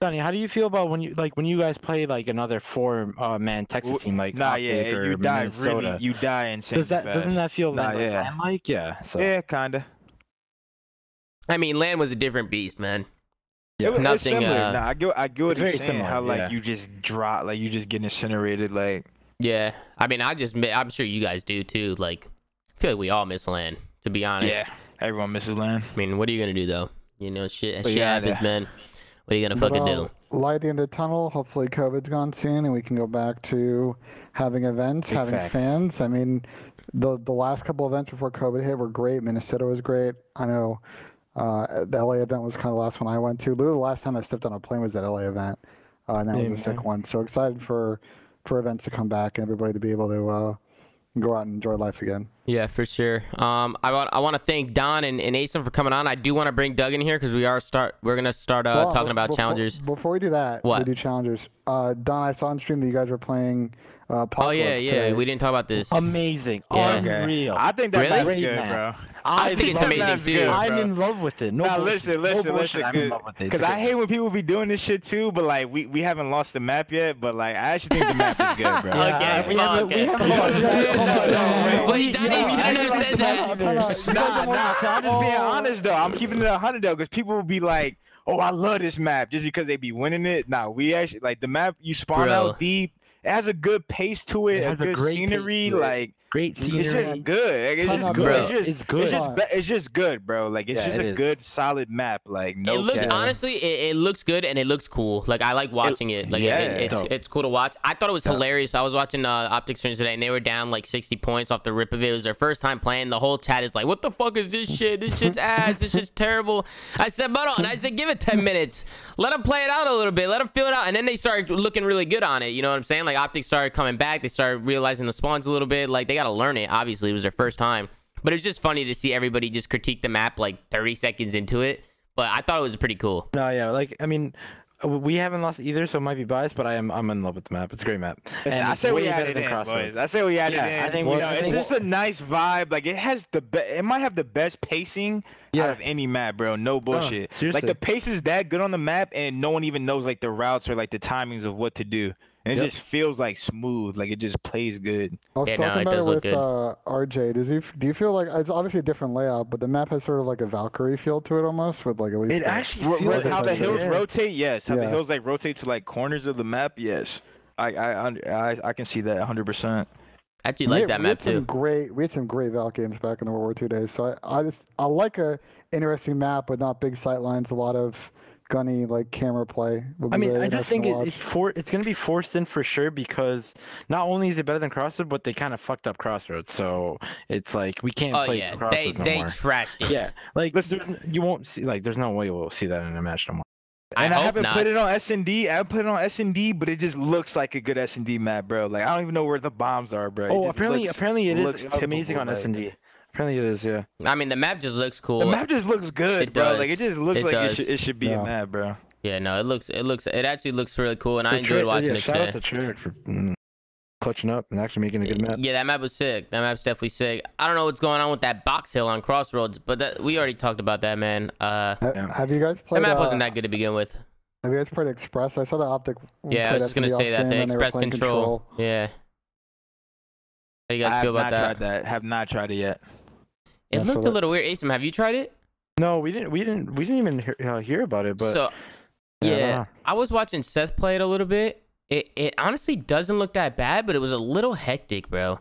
Donnie, how do you feel about when you guys play like another 4-man Texas team, like you die Minnesota? Really, you die insanely fast. Doesn't that feel LAN-like? Yeah, kinda. I mean, LAN was a different beast, man. It's similar. I get what you're saying. Similar, how like you just drop, like you just get incinerated, like. Yeah, I mean, I'm sure you guys do too. Like, I feel like we all miss LAN, to be honest. Yeah, everyone misses LAN. I mean, what are you gonna do though? Shit happens, man. What are you gonna fucking do? Light at the end of the tunnel. Hopefully, COVID's gone soon, and we can go back to having events, having fans. I mean, the last couple events before COVID hit were great. Minnesota was great. I know the LA event was kind of the last one I went to. Literally, the last time I stepped on a plane was that LA event, and that was a sick one. So excited for events to come back and everybody to be able to go out and enjoy life again. Yeah, for sure. I want to thank Don and Asim for coming on. I do want to bring Doug in here because we're gonna start talking about challengers. Before we do that, we do challengers. Don, I saw on stream that you guys were playing. Oh yeah, we didn't talk about this. Amazing, unreal. I think that's really good, bro. I think it's amazing too. Good, I'm in love with it. Listen, because I hate when people be doing this shit too. But like, we haven't lost the map yet. But like, I actually think the map is good, bro. Wait, Donnie shouldn't have said that. Nah. I'm just being honest though. I'm keeping it 100 though, because people will be like, "Oh, I love this map," just because they be winning it. Nah, we actually like the map. You spawn out deep. It has a good pace to it. It has good scenery. Like. Great scenery. It's just good. It's just good. It's good. It's just good, bro. Like, it's just a good, solid map. Like, no. It looks honestly, it looks good and it looks cool. Like, I like watching it. Like, it's cool to watch. I thought it was hilarious. I was watching Optic streams today, and they were down like 60 points off the rip of it. It was their first time playing. The whole chat is like, "What the fuck is this shit? This shit's ass. This shit's terrible." I said, "But," I said, "Give it 10 minutes. Let them play it out a little bit. Let them feel it out." And then they started looking really good on it. You know what I'm saying? Like, Optic started coming back. They started realizing the spawns a little bit. Like, they got to learn it. Obviously, it was their first time, but it's just funny to see everybody just critique the map like 30 seconds into it. But I thought it was pretty cool. No, yeah, like, I mean, we haven't lost either, so it might be biased, but I'm in love with the map. It's a great map. And I say we added in, boys. I say we added in. I think it's just a nice vibe. Like, it has it might have the best pacing out of any map, bro. No bullshit. Like, the pace is that good on the map, and no one even knows like the routes or like the timings of what to do. And it just feels like smooth, like it just plays good. I was talking about it with RJ. Do you feel like it's obviously a different layout, but the map has sort of like a Valkyrie feel to it almost, with like at least. It actually feels how the hills rotate. Yes, how the hills like rotate to like corners of the map. Yes, I can see that 100%. I actually like that map too. We had some great Valk games back in the World War II days. So I like a interesting map, but not big sight lines. A lot of gunny like camera play. I mean, I just think it's gonna be forced in for sure, because not only is it better than Crossroads, but they kind of fucked up Crossroads. So it's like we can't play Crossroads no more. They trashed it. Yeah, like you won't see, like there's no way we'll see that in a match no more. And I haven't put it on S&D. I put it on S&D, but it just looks like a good S&D map, bro. Like I don't even know where the bombs are, bro. Oh, apparently it is amazing on S&D. Apparently it is, yeah. I mean, the map just looks cool. The map just looks good, bro. Like it just looks like it should be a map, bro. Yeah, no, it actually looks really cool, and I enjoyed watching it. Shout out to Trick for clutching up and actually making a good map. Yeah, that map was sick. That map's definitely sick. I don't know what's going on with that box hill on Crossroads, but we already talked about that, man. Have you guys played? That map wasn't that good to begin with. Have you guys played Express? I saw the Optic. Yeah, I was just gonna say that the Express control. Yeah. How do you guys feel about that? Have not tried it yet. It looked a little weird. Asim, have you tried it? No, we didn't even hear about it. But so, yeah, I was watching Seth play it a little bit. It honestly doesn't look that bad, but it was a little hectic, bro. It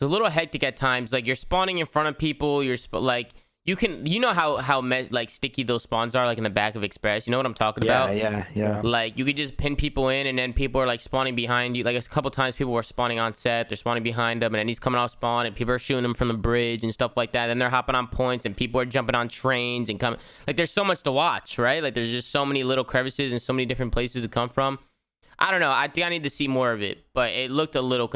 was a little hectic at times. Like you're spawning in front of people. You're like. You know how like sticky those spawns are, like in the back of Express. You know what I'm talking about? Yeah. Like you could just pin people in, and then people are like spawning behind you. Like a couple times, people were spawning on Seth. They're spawning behind him, and then he's coming off spawn, and people are shooting him from the bridge and stuff like that. Then they're hopping on points, and people are jumping on trains and coming. Like there's so much to watch, right? Like there's just so many little crevices and so many different places to come from. I don't know. I think I need to see more of it, but it looked a little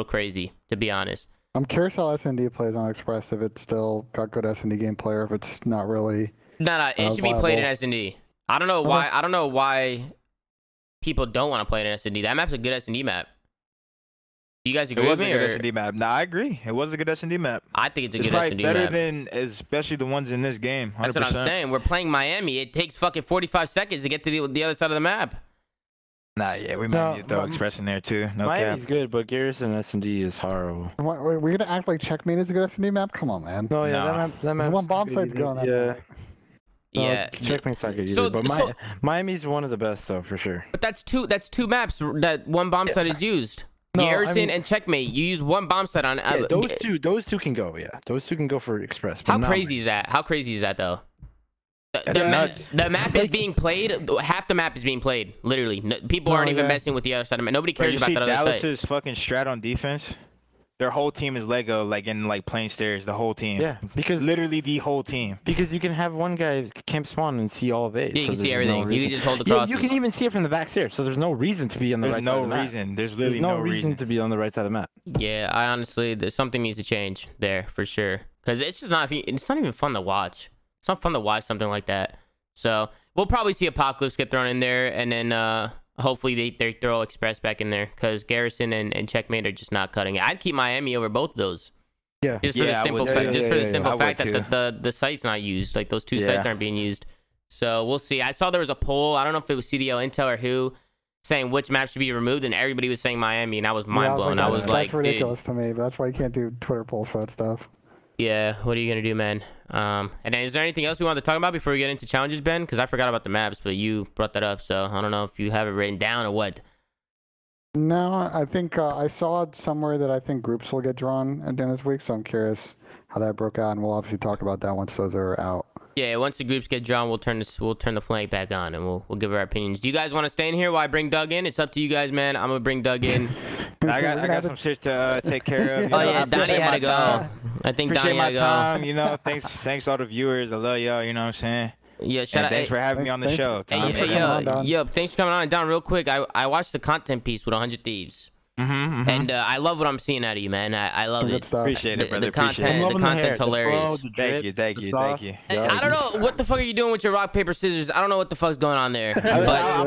crazy, to be honest. I'm curious how S&D plays on Express, if it's still got good S&D gameplay, or if it's not really. No, it should be played in S&D. I don't know why. I don't know why people don't want to play it in S&D. That map's a good S&D map. Do you guys agree with me? It was a good S&D map. No, I agree. It was a good S&D map. I think it's a good S&D map. It's better than, especially the ones in this game. 100%. That's what I'm saying. We're playing Miami. It takes fucking 45 seconds to get to the other side of the map. Nah, yeah, we might need to throw Express in there too. No Miami's good, but Garrison S&D is horrible. We're gonna act like Checkmate is a good S&D map? Come on, man. No, yeah, that map. One bomb site's good on that map. Yeah, Checkmate's not good either. But Miami's one of the best though, for sure. But that's two maps that one bomb site is used. Garrison and Checkmate. You use one bomb site on. Yeah, those two can go. Yeah, those two can go for Express. How crazy is that? How crazy is that though? The map is being played. Half the map is being played. Literally, people aren't even messing with the other side of it. Nobody cares about that other side. Dallas's fucking strat on defense. Their whole team is Lego, like in like plain stairs. The whole team. Yeah, because literally the whole team. Because you can have one guy camp spawn and see all of it. Yeah, you can see everything. You can just hold the crosses. You can even see it from the back stairs. So there's no reason to be on the right side of the map. There's literally no reason to be on the right side of the map. Yeah, I honestly, something needs to change there for sure. Because it's just not. It's not even fun to watch. It's not fun to watch something like that. So we'll probably see Apocalypse get thrown in there, and then hopefully they throw Express back in there, because Garrison and Checkmate are just not cutting it. I'd keep Miami over both of those. Yeah. Just for the simple fact that the site's not used. Like those two sites aren't being used. So we'll see. I saw there was a poll. I don't know if it was CDL Intel or who, saying which map should be removed, and everybody was saying Miami, and I was mind blown. I was like, that's ridiculous to me. But that's why you can't do Twitter polls for that stuff. Yeah, what are you gonna do, man? And then is there anything else we want to talk about before we get into challenges, Ben? Because I forgot about the maps, but you brought that up, so I don't know if you have it written down or what. No, I think I saw somewhere that I think groups will get drawn at the end of this week, so I'm curious how that broke out, and we'll obviously talk about that once those are out. Yeah, once the groups get drawn, we'll turn the flank back on, and we'll give our opinions. Do you guys want to stay in here while I bring Doug in? It's up to you guys, man. I'm gonna bring Doug in. I got some shit to take care of. Oh yeah, Donnie had to go. I think Donnie had to go. Time, you know, thanks all the viewers. I love y'all. You know what I'm saying? Yeah, shout out. Thanks for having me on the show. Yo, thanks for coming on. Don, real quick, I watched the content piece with 100 Thieves. And I love what I'm seeing out of you, man. I love it. Appreciate it, brother. The content's hilarious. Thank you. I don't know what the fuck are you doing with your rock paper scissors. I don't know what the fuck's going on there. I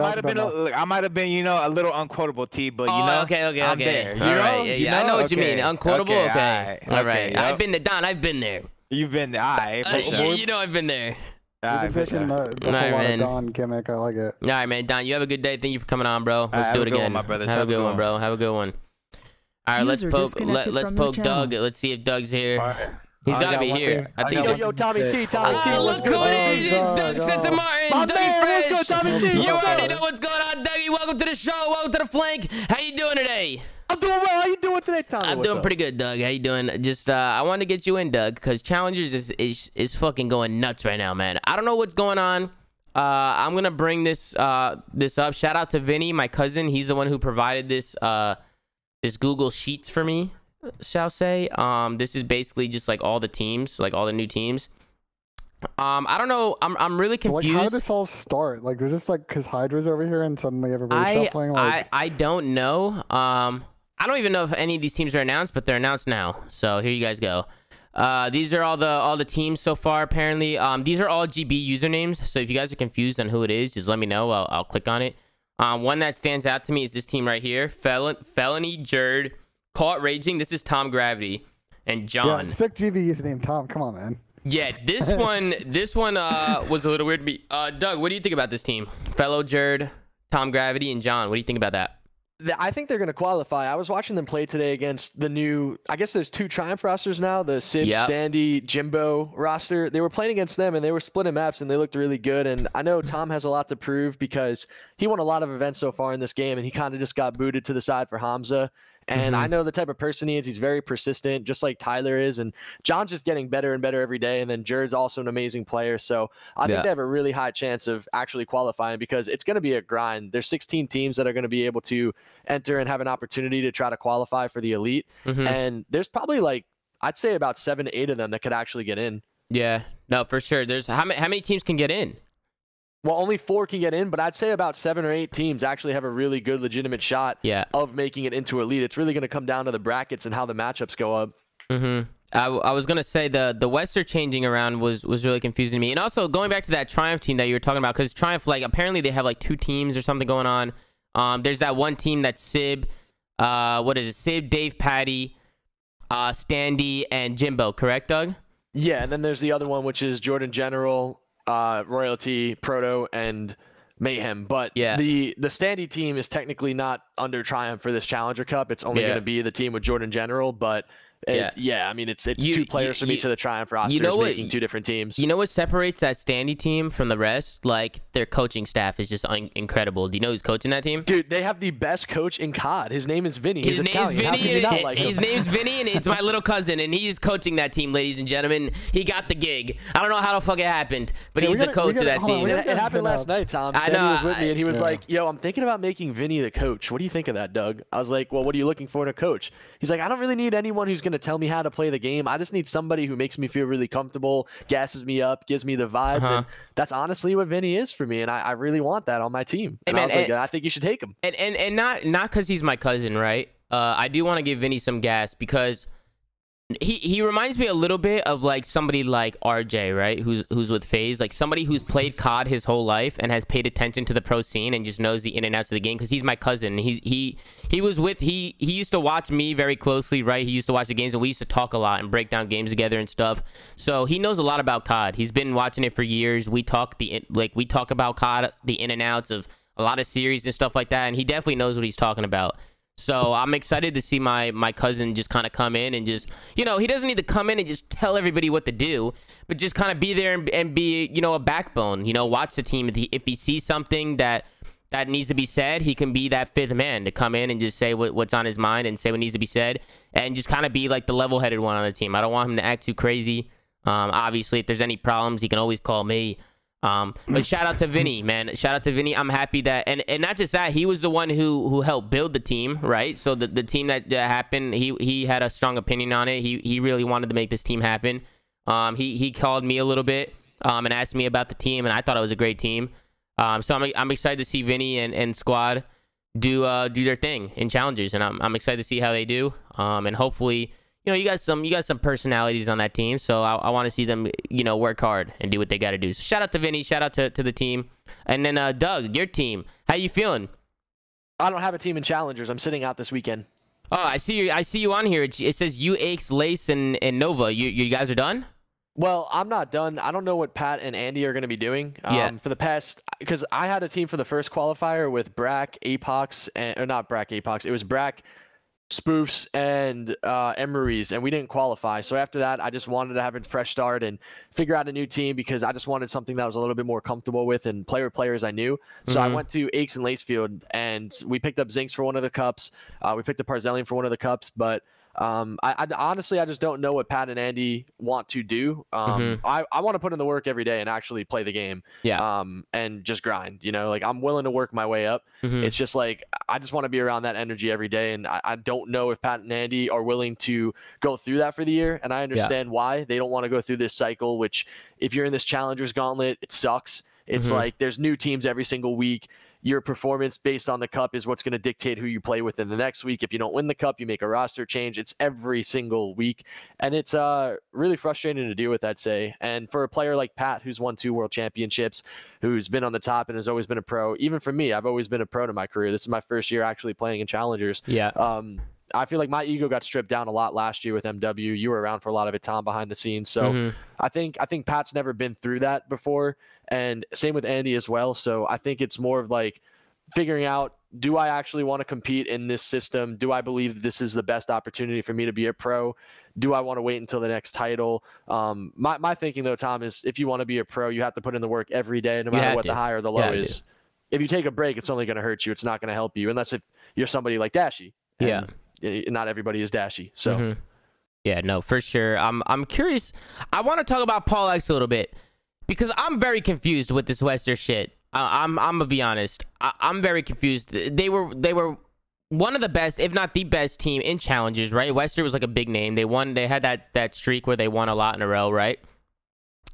might have been, you know, a little unquotable, T, but you know, okay. I'm there. All right, yeah, I know what you mean. Unquotable, okay. All right. I've been there, Don. I've been there. You've been there, you know I've been there. All right, the whole lot of Don gimmick. I like it. All right, man. Don, you have a good day. Thank you for coming on, bro. Let's do it again. My brother. Have a good one, bro. Have a good one. All right, let's poke Doug. Let's see if Doug's here. He's gotta be here. I think yo, Tommy T, look who it is. It's Doug Santa Martin. Dougie Fresh. You already know what's going on, Dougie. Welcome to the show. Welcome to the flank. How you doing today? I'm doing well. How you doing today, Tommy? I'm doing pretty good, Doug. How you doing? Just I wanted to get you in, Doug, because Challengers is fucking going nuts right now, man. I don't know what's going on. I'm gonna bring this up. Shout out to Vinny, my cousin. He's the one who provided this this Google Sheets for me, shall say. This is basically just like all the teams, like all the new teams. I don't know. I'm really confused. Like, how did this all start? Like, was this like because Hydra's over here and suddenly everybody's playing? Like, I don't know. I don't even know if any of these teams are announced, but they're announced now. So here you guys go. These are all the teams so far. Apparently, these are all GB usernames. So if you guys are confused on who it is, just let me know. I'll click on it. One that stands out to me is this team right here: Felony, Jerd, Caught Raging. This is Tom Gravity and John. Yeah, sick GB username, Tom. Come on, man. Yeah, this one was a little weird to me. Doug, what do you think about this team? Fellow Jerd, Tom Gravity, and John. What do you think about that? I think they're going to qualify. I was watching them play today against the new, I guess there's 2 Triumph rosters now, the Sid, Sandy, Jimbo roster. They were playing against them, and they were splitting maps, and they looked really good. And I know Tom has a lot to prove because he won a lot of events so far in this game, and he kind of just got booted to the side for Hamza. And I know the type of person he is. He's very persistent, just like Tyler is. And John's just getting better and better every day. And then Jerd's also an amazing player. So I think they have a really high chance of actually qualifying because it's going to be a grind. There's 16 teams that are going to be able to enter and have an opportunity to try to qualify for the elite. And there's probably like, I'd say about 7 to 8 of them that could actually get in. Yeah, no, for sure. There's how many teams can get in? Well, only 4 can get in, but I'd say about 7 or 8 teams actually have a really good, legitimate shot of making it into elite. It's really going to come down to the brackets and how the matchups go up. I was going to say the Wests are changing around was really confusing to me. And also, going back to that Triumph team that you were talking about, because Triumph, like, apparently they have, like, 2 teams or something going on. There's that one team that's Sib, what is it? Sib, Dave, Patty, Standy, and Jimbo, correct, Doug? Yeah, and then there's the other one, which is Jordan General, Royalty, Proto, and Mayhem. But the Standy team is technically not under Triumph for this Challenger Cup. It's only going to be the team with Jordan General, but I mean, it's 2 players from each of the Triumph rosters making 2 different teams. You know what separates that Standy team from the rest? Like, their coaching staff is just incredible. Do you know who's coaching that team? Dude, they have the best coach in COD. His name is Vinny. His name's Vinny, and it's my little cousin, and he's coaching that team, ladies and gentlemen. He got the gig. I don't know how the fuck it happened, but he's the coach of that team. It happened last night, Tom. I know. He was with me, and he was like, yo, I'm thinking about making Vinny the coach. What do you think of that, Doug? I was like, well, what are you looking for in a coach? He's like, I don't really need anyone who's going to tell me how to play the game. I just need somebody who makes me feel really comfortable, gasses me up, gives me the vibes, and that's honestly what Vinny is for me, and I really want that on my team. And I was like, I think you should take him. And not because he's my cousin, right? I do want to give Vinny some gas because he reminds me a little bit of like somebody like RJ, right? Who's with FaZe, like somebody who's played COD his whole life and has paid attention to the pro scene and just knows the in and outs of the game because he's my cousin. He used to watch me very closely, right? He used to watch the games and we used to talk a lot and break down games together and stuff. So he knows a lot about COD. He's been watching it for years. We talk about COD, the in and outs of a lot of series and stuff like that, and he definitely knows what he's talking about. So I'm excited to see my cousin just kind of come in and just, you know, he doesn't need to come in and just tell everybody what to do, but just kind of be there and be, you know, a backbone, you know, watch the team. If he sees something that needs to be said, he can be that 5th man to come in and just say what's on his mind and say what needs to be said and just kind of be like the level-headed one on the team. I don't want him to act too crazy. Obviously, if there's any problems, he can always call me. But shout out to Vinny, man. Shout out to Vinny. I'm happy that, and not just that, he was the one who helped build the team, right? So the team that happened, he had a strong opinion on it. He really wanted to make this team happen. He called me a little bit and asked me about the team, and I thought it was a great team. So I'm excited to see Vinny and squad do their thing in challengers, and I'm excited to see how they do. And hopefully, you know, you got some personalities on that team, so I want to see them, you know, work hard and do what they got to do. So shout out to Vinny, shout out to the team, and then Doug, your team, how you feeling? I don't have a team in challengers. I'm sitting out this weekend. Oh, I see you on here. It says you, Aches, Lace, and Nova. You guys are done? Well, I'm not done. I don't know what Pat and Andy are going to be doing. For the past, because I had a team for the first qualifier with Brack, Apox, or not Brack, Apox. It was Brack, Spoofs, and Emery's, and we didn't qualify. So after that, I just wanted to have a fresh start and figure out a new team because I just wanted something that I was a little bit more comfortable with and play with players I knew. So I went to Aches and Lacefield, and we picked up Zinks for one of the cups. We picked up Parzellian for one of the cups, but I honestly, I just don't know what Pat and Andy want to do. I want to put in the work every day and actually play the game. And just grind, you know, like I'm willing to work my way up. It's just like, I just want to be around that energy every day. And I don't know if Pat and Andy are willing to go through that for the year. And I understand why they don't want to go through this cycle, which if you're in this Challengers Gauntlet, it sucks. It's like there's new teams every single week. Your performance based on the cup is what's going to dictate who you play with in the next week. If you don't win the cup, you make a roster change. It's every single week. And it's really frustrating to deal with, I'd say. And for a player like Pat, who's won 2 world championships, who's been on the top and has always been a pro, even for me, I've always been a pro in my career. This is my first year actually playing in Challengers. I feel like my ego got stripped down a lot last year with MW. You were around for a lot of it, Tom, behind the scenes. So I think Pat's never been through that before, and same with Andy as well. So I think it's more of like figuring out, do I actually want to compete in this system? Do I believe this is the best opportunity for me to be a pro? Do I want to wait until the next title? My thinking though, Tom, is if you want to be a pro, you have to put in the work every day, no matter what the high or the low is. If you take a break, it's only going to hurt you. It's not going to help you, unless if you're somebody like Dashy. Not everybody is Dashy. So yeah, no, for sure. I'm curious. I want to talk about Paul X a little bit because I'm very confused with this Wester shit. I'm gonna be honest. I'm very confused. They were one of the best, if not the best team in challenges, right? Wester was like a big name. They won. They had that streak where they won a lot in a row, right?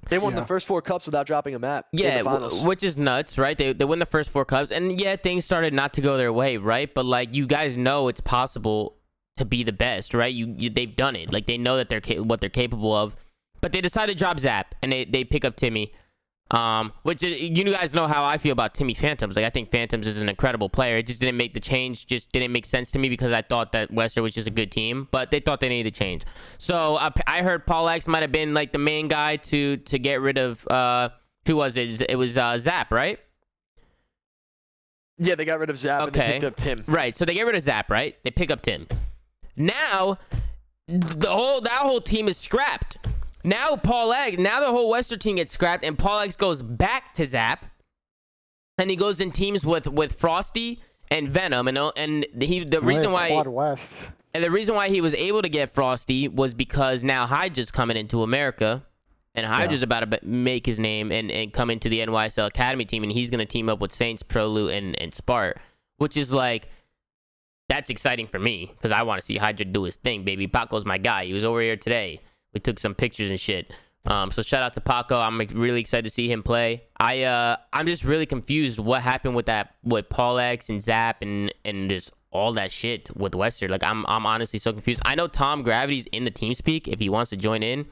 They won the first 4 cups without dropping a map. Yeah, which is nuts, right? They win the first 4 cups, and yeah, things started not to go their way, right? But like, you guys know it's possible to be the best, right? They've done it. Like, they know that what they're capable of. But they decided to drop Zap, and they pick up Timmy. Which you guys know how I feel about Timmy Phantoms. Like, I think Phantoms is an incredible player. It just didn't make the change. Just didn't make sense to me because I thought that Wester was just a good team, but they thought they needed to change. So I heard Paul X might have been like the main guy to get rid of who was it? It was Zap, right? Yeah, they got rid of Zap and they picked up Tim. Right. So they get rid of Zap, right? They pick up Tim. Now that whole team is scrapped. Now the whole Wester team gets scrapped, and Paul X goes back to Zap, and he goes in teams with Frosty and Venom, and the reason why he was able to get Frosty was because now Hydra's coming into America, and Hydra's about to make his name and come into the NYSL Academy team, and he's gonna team up with Saints, Prolu, and Spart, which is like, that's exciting for me because I want to see Hydra do his thing, baby. Paco's my guy. He was over here today. We took some pictures and shit. So shout out to Paco. I'm really excited to see him play. I'm just really confused what happened with Paul X and Zap and just all that shit with Wester. Like, I'm honestly so confused. I know Tom Gravity's in the TeamSpeak if he wants to join in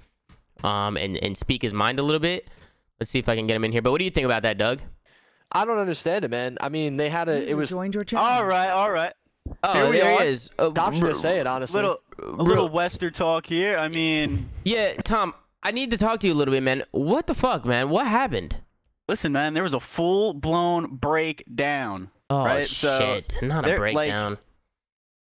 and speak his mind a little bit. Let's see if I can get him in here. But what do you think about that, Doug? I don't understand it, man. I mean, they had it was joined your channel. All right. Oh, there he is. Stop to say it, honestly. A little Wester talk here. I mean, yeah, Tom, I need to talk to you a little bit, man. What the fuck, man? What happened? Listen, man, there was a full-blown breakdown. Oh, right? shit. So, not a breakdown.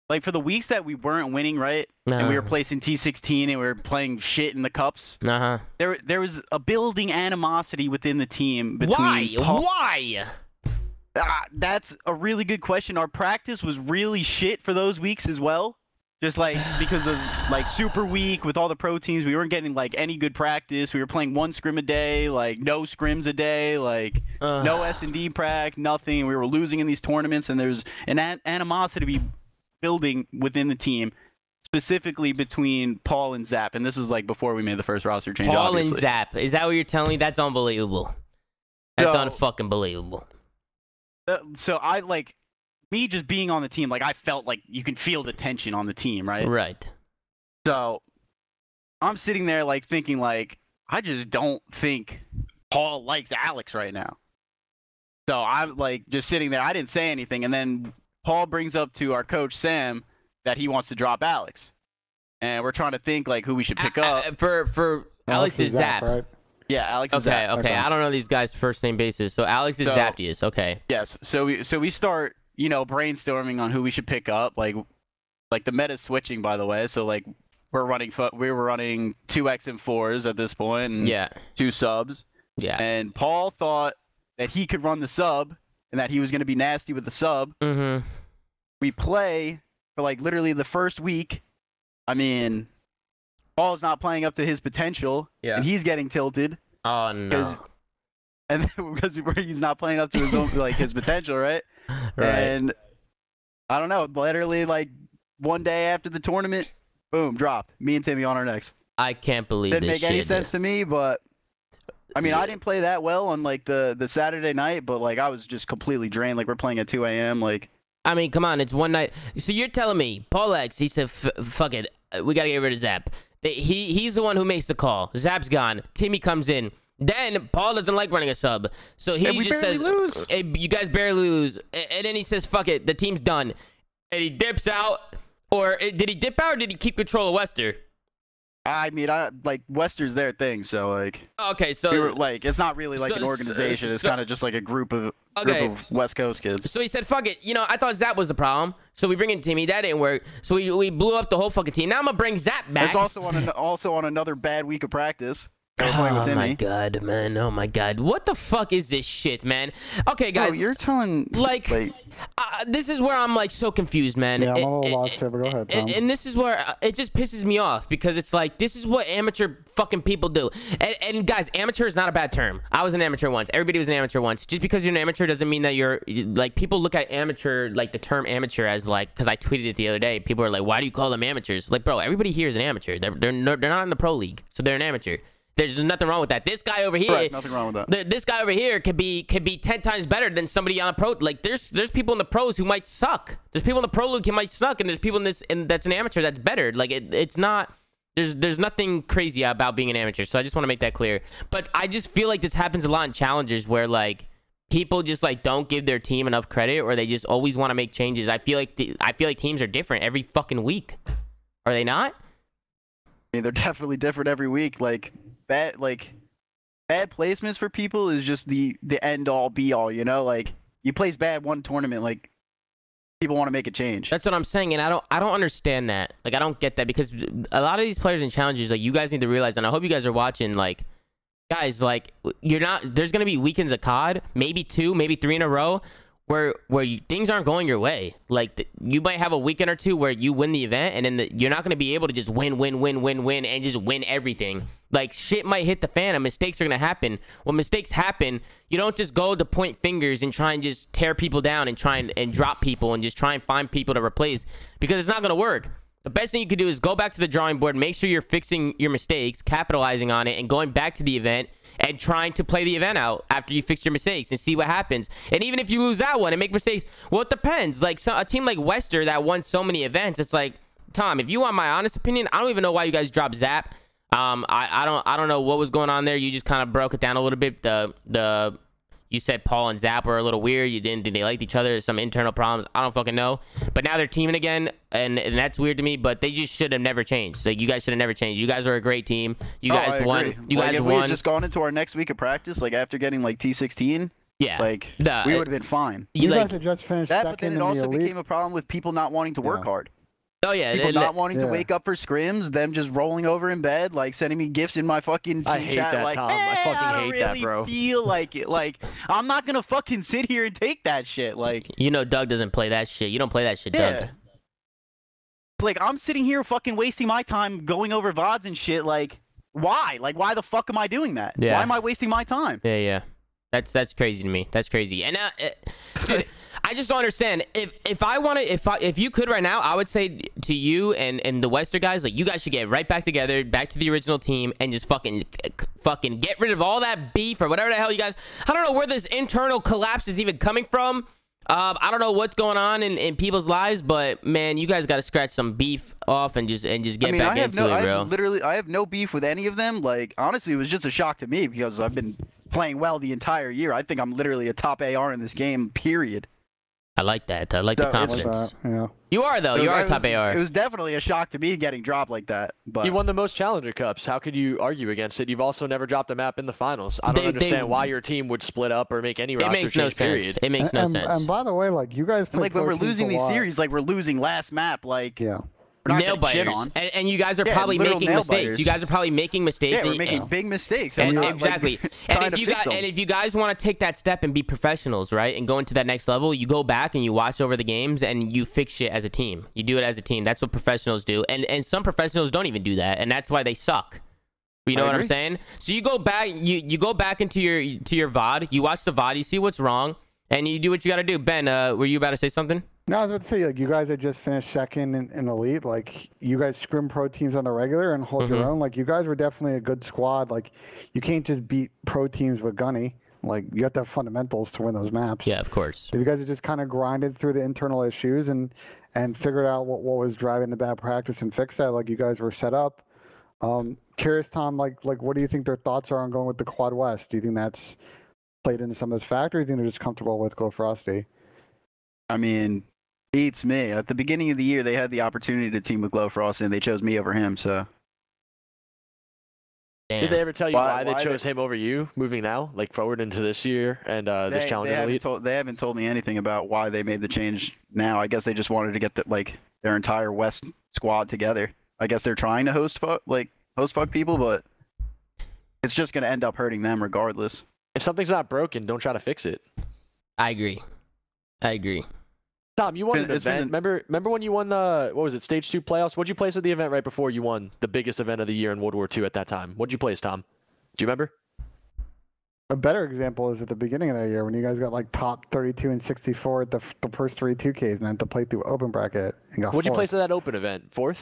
Like, for the weeks that we weren't winning, right? And we were placing T16 and we were playing shit in the cups. There was a building animosity within the team between Why? That's a really good question. Our practice was really shit for those weeks as well. Just like because of like super weak with all the pro teams, we weren't getting like any good practice. We were playing 1 scrim a day, like no scrims a day, like no S&D prac, nothing. We were losing in these tournaments, and there's an animosity building within the team, specifically between Paul and Zap. And this is like before we made the first roster change. Paul and Zap, is that what you're telling me? That's unbelievable. That's unfucking believable. So I like me just being on the team. Like, I felt like you can feel the tension on the team, right? Right. So I'm sitting there like thinking like, I just don't think Paul likes Alex right now. So I'm like just sitting there. I didn't say anything, and then Paul brings up to our coach Sam that he wants to drop Alex, and we're trying to think like who we should pick up. For Alex is Zap. Right? Yeah, Alex is Zap. Okay. I don't know these guys' first name basis. So Alex is Zaptius. Okay. Yes. So we start, brainstorming on who we should pick up. Like the meta's switching, by the way. So like we were running 2x and 4s at this point, and 2 subs. Yeah. And Paul thought that he could run the sub and that he was going to be nasty with the sub. Mm-hmm. We play for like literally the first week. I mean, Paul's not playing up to his potential, and he's getting tilted. Oh no! Because he's not playing up to his own his potential, right? Right. And I don't know. Literally, like one day after the tournament, boom, dropped. Me and Timmy on our necks. I can't believe Didn't this make any shit, sense to me, but I mean, I didn't play that well on like the Saturday night, but like I was just completely drained. Like we're playing at 2 a.m. Like. I mean, come on, it's one night. So you're telling me, Paul X, he said, fuck it, we got to get rid of Zap. He's the one who makes the call. Zap's gone. Timmy comes in. Then Paul doesn't like running a sub. So he just says, hey, you guys barely lose. And then he says, fuck it, the team's done. And he dips out. Or did he dip out or did he keep control of Wester? I mean, Wester's their thing, so like. Okay, so we were, it's not really like an organization. It's kind of just like a group of West Coast kids. So he said, "Fuck it." I thought Zap was the problem. So we bring in Timmy. That didn't work. So we blew up the whole fucking team. Now I'm gonna bring Zap back. It's also on another bad week of practice. Oh my god, man! Oh my god! What the fuck is this shit, man? Okay, guys. Bro, you're telling this is where I'm like so confused, man. Yeah, I'm a little lost here, but go ahead, Tom. And this is where it just pisses me off because it's like this is what amateur fucking people do. And guys, amateur is not a bad term. I was an amateur once. Everybody was an amateur once. Just because you're an amateur doesn't mean that you're like people look at amateur like the term amateur as like because I tweeted it the other day. People are like, why do you call them amateurs? Like, bro, everybody here is an amateur. They're not in the pro league, so they're an amateur. There's nothing wrong with that. This guy over here, correct, nothing wrong with that. This guy over here could be 10 times better than somebody on a pro. Like there's people in the pros who might suck. There's people in the pro league who might suck, and there's people in this and that's an amateur that's better. Like it's not. There's nothing crazy about being an amateur. So I just want to make that clear. But I just feel like this happens a lot in challenges where like people just like don't give their team enough credit, or they just always want to make changes. I feel like teams are different every fucking week. Are they not? I mean, they're definitely different every week. Bad placements for people is just the end all be all, like you place bad one tournament, like people want to make a change. That's what I'm saying, and I don't understand that. Like I don't get that because a lot of these players in challenges, like you guys need to realize, and I hope you guys are watching, like guys, like there's gonna be weekends of COD, maybe 2, maybe 3 in a row where things aren't going your way. Like you might have a weekend or 2 where you win the event, and then you're not going to be able to just win, and just win everything. Like shit might hit the fan, and mistakes are going to happen. When mistakes happen, you don't just go to point fingers and try and just tear people down and try and drop people and just try and find people to replace, because it's not going to work. The best thing you could do is go back to the drawing board, make sure you're fixing your mistakes, capitalizing on it, and going back to the event and trying to play the event out after you fix your mistakes and see what happens. And even if you lose that one and make mistakes, well, it depends. Like a team like Wester that won so many events, it's like, Tom, if you want my honest opinion, I don't even know why you guys dropped Zap. I don't know what was going on there. You just kind of broke it down a little bit. You said Paul and Zap were a little weird. You didn't think they liked each other. Some internal problems. I don't fucking know. But now they're teaming again, and that's weird to me. But they just should have never changed. Like you guys should have never changed. You guys are a great team. You guys won. You guys if won. We had just gone into our next week of practice, like after getting like T16. Yeah. Like we would have been fine. You guys had just finished that, second but then it in also the elite. became a problem with people not wanting to work hard. Oh yeah, people not wanting to wake up for scrims, them just rolling over in bed, like sending me gifts in my fucking team I hate chat, that, like, Tom. I fucking hate that, bro. I feel like it. Like I'm not gonna fucking sit here and take that shit. Like Doug doesn't play that shit. You don't play that shit, yeah. Doug. Like I'm sitting here fucking wasting my time going over VODs and shit. Like why? Like why the fuck am I doing that? Yeah. Why am I wasting my time? Yeah. That's crazy to me. That's crazy. And dude, I just don't understand. If you could right now, I would say to you and the Wester guys, like you guys should get right back together, back to the original team, and just fucking get rid of all that beef or whatever the hell you guys. I don't know where this internal collapse is even coming from. I don't know what's going on in people's lives, but man, you guys got to scratch some beef off and just get back into it, bro. I have no beef with any of them. Like honestly, it was just a shock to me because I've been playing well the entire year. I think I'm literally a top AR in this game, period. I like that. I like the confidence. Yeah. You are though. You are top AR. It was definitely a shock to me getting dropped like that. But you won the most Challenger Cups. How could you argue against it? You've also never dropped a map in the finals. I don't understand why your team would split up or make any roster change. It makes no sense. It makes no sense. And by the way, like you guys, like when we're losing these series, like we're losing last map, like yeah. Nail biters, and you guys are probably making mistakes. Biters. You guys are probably making mistakes. Yeah, we're making big mistakes. And exactly. And if you guys want to take that step and be professionals, right, and go into that next level, you go back and you watch over the games and you fix shit as a team. You do it as a team. That's what professionals do. And some professionals don't even do that, and that's why they suck. You know what I'm saying? So you go back, you go back into your VOD. You watch the VOD. You see what's wrong, and you do what you got to do. Ben, were you about to say something? No, I was about to say, like, you guys had just finished second in Elite. Like, you guys scrim pro teams on the regular and hold your own. Like, you guys were definitely a good squad. Like, you can't just beat pro teams with Gunny. Like, you have to have fundamentals to win those maps. Yeah, of course. So you guys have just kind of grinded through the internal issues and figured out what was driving the bad practice and fixed that. Like, you guys were set up. Curious, Tom, like, what do you think their thoughts are on going with the Quad West? Do you think that's played into some of this factor? Or do you think they're just comfortable with Glow Frosty? I mean, beats me. At the beginning of the year, they had the opportunity to team with Glow Frost, and they chose me over him. So, did they ever tell you why they chose him over you? Moving now, like forward into this year and this Challenger Elite. They haven't told me anything about why they made the change now. I guess they just wanted to get their entire West squad together. I guess they're trying to host fuck people, but it's just gonna end up hurting them regardless. If something's not broken, don't try to fix it. I agree. Tom, you won an event. Remember when you won the, what was it, Stage 2 playoffs? What'd you place at the event right before you won the biggest event of the year in World War II at that time? What'd you place, Tom? Do you remember? A better example is at the beginning of that year when you guys got like top 32 and 64 at the first 3 2Ks and then had to play through open bracket and got What'd you fourth. place at that open event? 4th?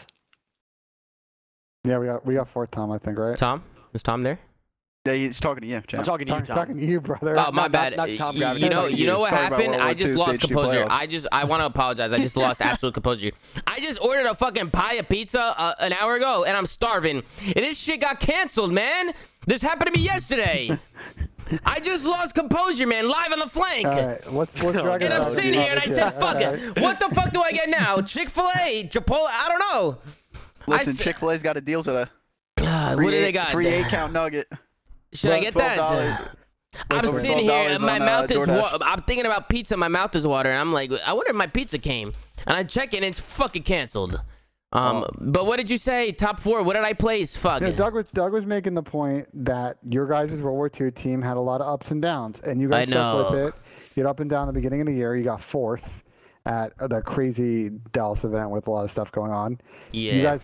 Yeah, we got 4th, Tom, I think, right? Tom? Is Tom there? Yeah, he's talking to you, Chad. I'm talking to you, Tom. Talking to you, brother. Oh, my bad. You know what happened? I just lost composure. I want to apologize. I just lost absolute composure. I just ordered a fucking pie of pizza an hour ago, and I'm starving. And this shit got canceled, man. This happened to me yesterday. I just lost composure, man, live on the flank. All right, let's drag and I'm sitting here, and I said, fuck it. What the fuck do I get now? Chick-fil-A? Chipotle? I don't know. Listen, Chick-fil-A's got a deal today. What do they got? 3 8-count nugget. Should I get that? I'm sitting here and my mouth is I'm thinking about pizza. My mouth is watering. I'm like, I wonder if my pizza came. And I check it and it's fucking canceled. But what did you say? Top 4? What did I place? Fuck. Yeah, Doug was making the point that your guys' World War II team had a lot of ups and downs, and you guys stuck with it. You had up and down at the beginning of the year. You got 4th at the crazy Dallas event with a lot of stuff going on. Yeah.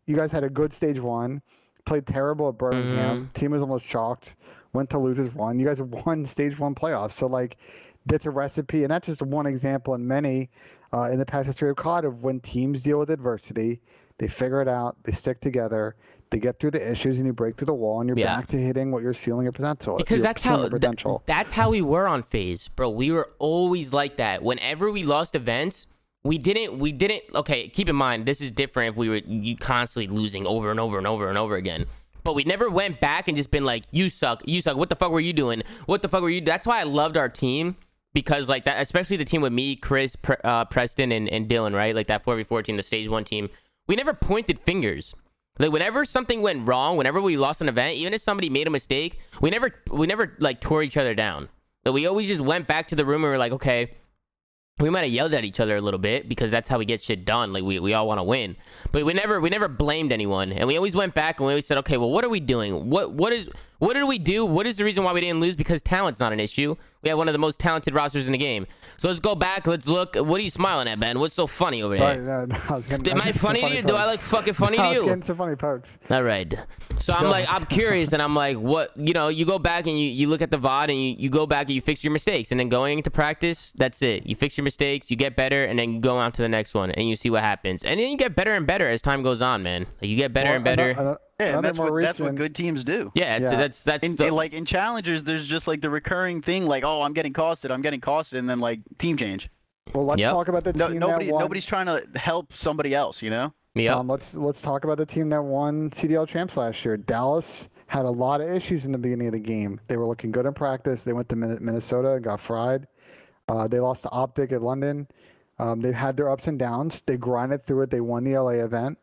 You guys had a good stage 1. Played terrible at Birmingham. Team was almost chalked. Went to losers 1. You guys have won stage 1 playoffs. So like, that's a recipe, and that's just one example in many in the past history of COD of when teams deal with adversity, they figure it out, they stick together, they get through the issues, and you break through the wall, and you're back to hitting what your ceiling of potential. Because that's how we were on FaZe, bro. We were always like that. Whenever we lost events. We didn't. Okay, keep in mind this is different if we were constantly losing over and over and over and over again. But we never went back and just been like, you suck. What the fuck were you doing? What the fuck were you? That's why I loved our team, because like that, especially the team with me, Chris, Preston, and Dylan, right? Like that 4v4 team, the stage 1 team. We never pointed fingers. Like whenever something went wrong, whenever we lost an event, even if somebody made a mistake, we never like tore each other down. But we always just went back to the room and we're like, okay. We might have yelled at each other a little bit because that's how we get shit done. Like we all want to win, but we never blamed anyone, and we always went back and we always said, okay, well, what are we doing? What did we do? What is the reason why we didn't lose? Because talent's not an issue. We have one of the most talented rosters in the game. So let's go back. Let's look. What are you smiling at, Ben? What's so funny over there? Am I funny to you? Do I look fucking funny to you? Getting some funny pokes. All right. So I'm curious, and I'm like, what? You know, you go back and you look at the VOD, and you go back and you fix your mistakes, and then going into practice, that's it. You fix your mistakes, you get better, and then you go on to the next one, and you see what happens, and then you get better and better as time goes on, man. Like, you get better and better. Yeah, and that's what good teams do. Yeah, that's like in challengers, there's just like the recurring thing, like, oh, I'm getting costed, and then like team change. Well, let's talk about the team nobody's trying to help somebody else, you know. Yeah. Let's talk about the team that won CDL champs last year. Dallas had a lot of issues in the beginning of the game. They were looking good in practice. They went to Minnesota and got fried. They lost to Optic at London. They've had their ups and downs. They grinded through it. They won the LA event.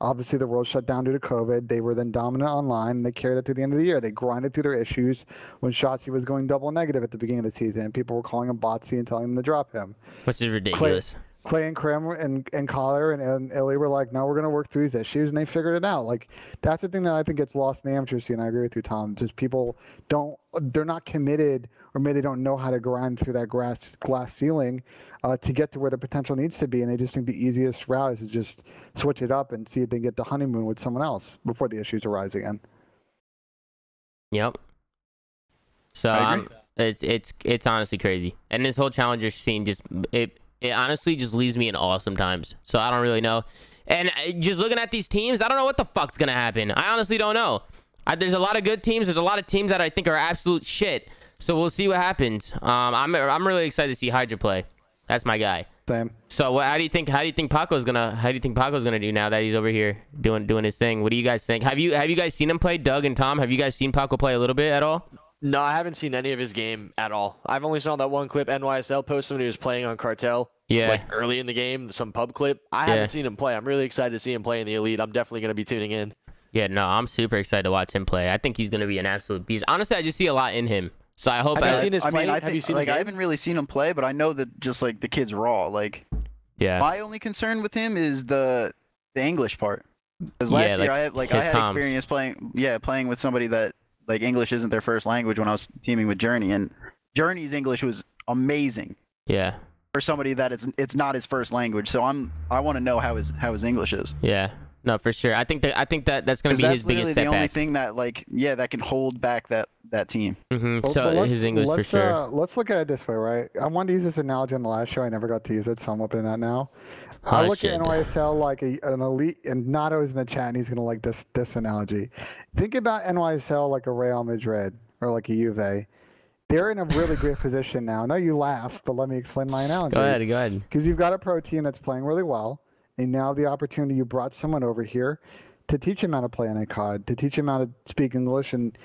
Obviously, the world shut down due to COVID. They were then dominant online, and they carried it through the end of the year. They grinded through their issues when Shotzi was going double negative at the beginning of the season. People were calling him Botsy and telling him to drop him. Which is ridiculous. Clay and Krim and Collar and Illy were like, no, we're going to work through these issues, and they figured it out. Like, that's the thing that I think gets lost in the amateur scene. I agree with you, Tom. Just people they're not committed, or maybe they don't know how to grind through that glass ceiling to get to where the potential needs to be, and they just think the easiest route is to just switch it up and see if they can get the honeymoon with someone else before the issues arise again. Yep. So it's honestly crazy, and this whole challenger scene it honestly just leaves me in awe sometimes. So I don't really know, and just looking at these teams, I don't know what the fuck's gonna happen. I honestly don't know. There's a lot of good teams. There's a lot of teams that I think are absolute shit. So we'll see what happens. I'm really excited to see Hydra play. That's my guy. Same. So how do you think Paco's gonna do now that he's over here doing his thing? What do you guys think? Have you guys seen him play? Doug and Tom, have you guys seen Paco play a little bit at all? No, I haven't seen any of his game at all. I've only saw that one clip NYSL posted when he was playing on Cartel. Yeah. Like early in the game, some pub clip. I haven't seen him play. I'm really excited to see him play in the Elite. I'm definitely going to be tuning in. Yeah, no, I'm super excited to watch him play. I think he's going to be an absolute beast. Honestly, I just see a lot in him. So I hope have you seen his play? I haven't really seen him play, but I know that just like the kid's raw. Like, yeah. My only concern with him is the English part. Because last year I had experience playing with somebody that like English isn't their first language when I was teaming with Journey, and Journey's English was amazing. Yeah. For somebody that it's not his first language, so I want to know how his English is. Yeah. No, for sure. I think that's going to be his biggest setback. The only thing that that can hold back that team. Mm-hmm. So his English for sure. Let's look at it this way, right? I wanted to use this analogy on the last show. I never got to use it, so I'm opening that now. I look at NYSL like an elite, and Nato's in the chat, and he's going to like this analogy. Think about NYSL like a Real Madrid or like a Juve. They're in a really great position now. I know you laugh, but let me explain my analogy. Go ahead. Because you've got a pro team that's playing really well, and now the opportunity, you brought someone over here to teach him how to play on a COD, to teach him how to speak English and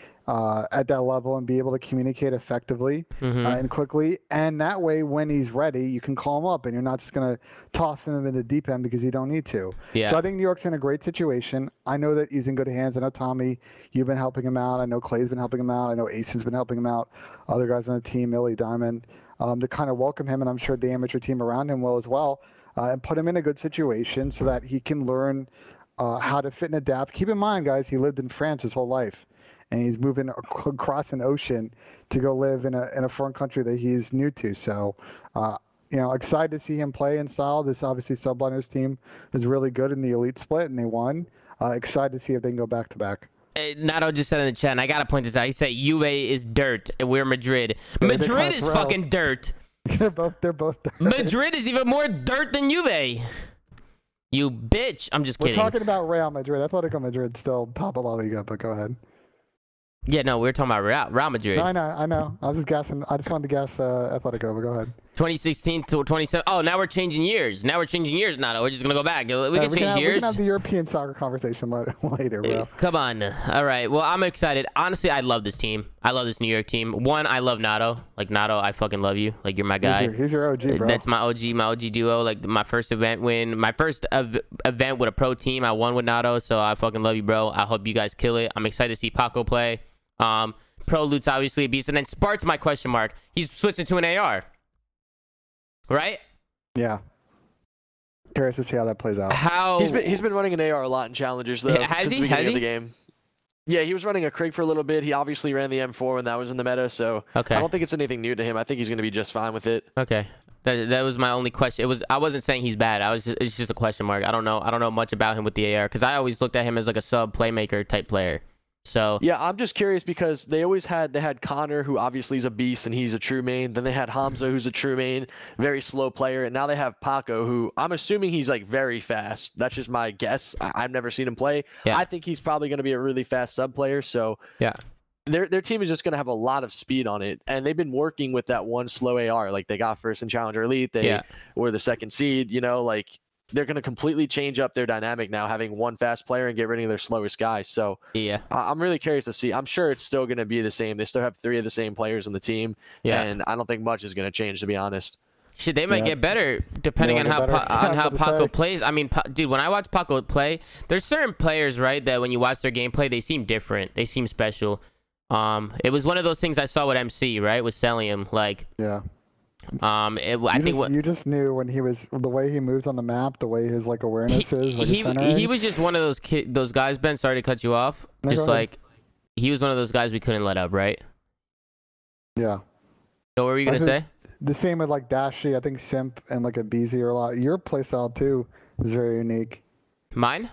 at that level and be able to communicate effectively and quickly. And that way, when he's ready, you can call him up, and you're not just going to toss him in the deep end because you don't need to. Yeah. So I think New York's in a great situation. I know that he's in good hands. I know, Tommy, you've been helping him out. I know Clay's been helping him out. I know Ace been helping him out. Other guys on the team, Millie, Diamond, to kind of welcome him, and I'm sure the amateur team around him will as well, and put him in a good situation so that he can learn how to fit and adapt. Keep in mind, guys, he lived in France his whole life, and he's moving across an ocean to go live in a foreign country that he's new to. So, excited to see him play in style. This obviously Subliners team is really good in the elite split, and they won. Excited to see if they can go back to back. Nato just said in the chat, and I gotta point this out. He said Juve is dirt, and we're Madrid. Madrid is fucking dirt. They're both dirt. Madrid is even more dirt than Juve. You bitch. I'm just kidding. We're talking about Real Madrid. Atletico Madrid still top of La Liga, but go ahead. Yeah, no, we're talking about Real Madrid. No, I know. I was just guessing. I just wanted to guess Atletico, but go ahead. 2016 to 27. Oh, now we're changing years. Nato. We're just gonna go back. We can change years. We can have the European soccer conversation later, bro. Come on. All right. Well, I'm excited. Honestly, I love this team. I love this New York team. One, I love Nato. Like, Nato, I fucking love you. Like, you're my guy. He's your OG, bro. That's my OG duo. Like, my first event win. My first event with a pro team, I won with Nato. So I fucking love you, bro. I hope you guys kill it. I'm excited to see Paco play. Pro Loot's obviously a beast, and then Spart's my question mark. He's switching to an AR, right? Yeah. Curious to see how that plays out. He's been running an AR a lot in challengers though since the beginning of the game. Yeah, he was running a Krig for a little bit. He obviously ran the M4 when that was in the meta, so I don't think it's anything new to him. I think he's going to be just fine with it. Okay. That was my only question. I wasn't saying he's bad. It's just a question mark. I don't know much about him with the AR because I always looked at him as like a sub playmaker type player. So yeah, I'm just curious because they had Connor, who obviously is a beast and he's a true main. Then they had Hamza, who's a true main, very slow player, and now they have Paco, who I'm assuming he's like very fast. That's just my guess. I've never seen him play. Yeah. I think he's probably going to be a really fast sub player. So yeah, their team is just going to have a lot of speed on it, and they've been working with that one slow AR. Like they got first in Challenger Elite, they were the second seed. they're going to completely change up their dynamic now, having one fast player and get rid of their slowest guy. So yeah, I'm really curious to see. I'm sure it's still going to be the same. They still have 3 of the same players on the team, and I don't think much is going to change, to be honest. Shit, they might get better depending on how Paco plays. I mean, dude, when I watch Paco play, there's certain players, right, that when you watch their gameplay, they seem different. They seem special. It was one of those things I saw with MC, right, with Celium, like. Yeah. You just knew when he was the way he moves on the map, the way his like awareness is. Like he was just one of those guys. Ben, sorry to cut you off. No, just like he was one of those guys we couldn't let up, right? Yeah. So what were you gonna say? The same with like Dashy. I think Simp and like a BZ are a lot. Your playstyle too is very unique. Mine?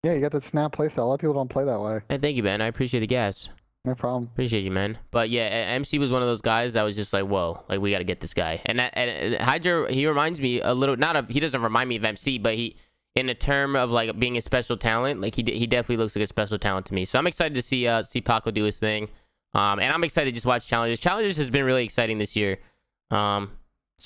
Yeah, you got the snap playstyle. A lot of people don't play that way. Hey, thank you, Ben. I appreciate the gas. No problem. Appreciate you, man. But yeah, MC was one of those guys that was just like, whoa, like we got to get this guy. And Hydra, he reminds me a little, he doesn't remind me of MC, but he, in a term of like being a special talent, like he definitely looks like a special talent to me. So I'm excited to see Paco do his thing. And I'm excited to just watch challenges. Challenges has been really exciting this year. So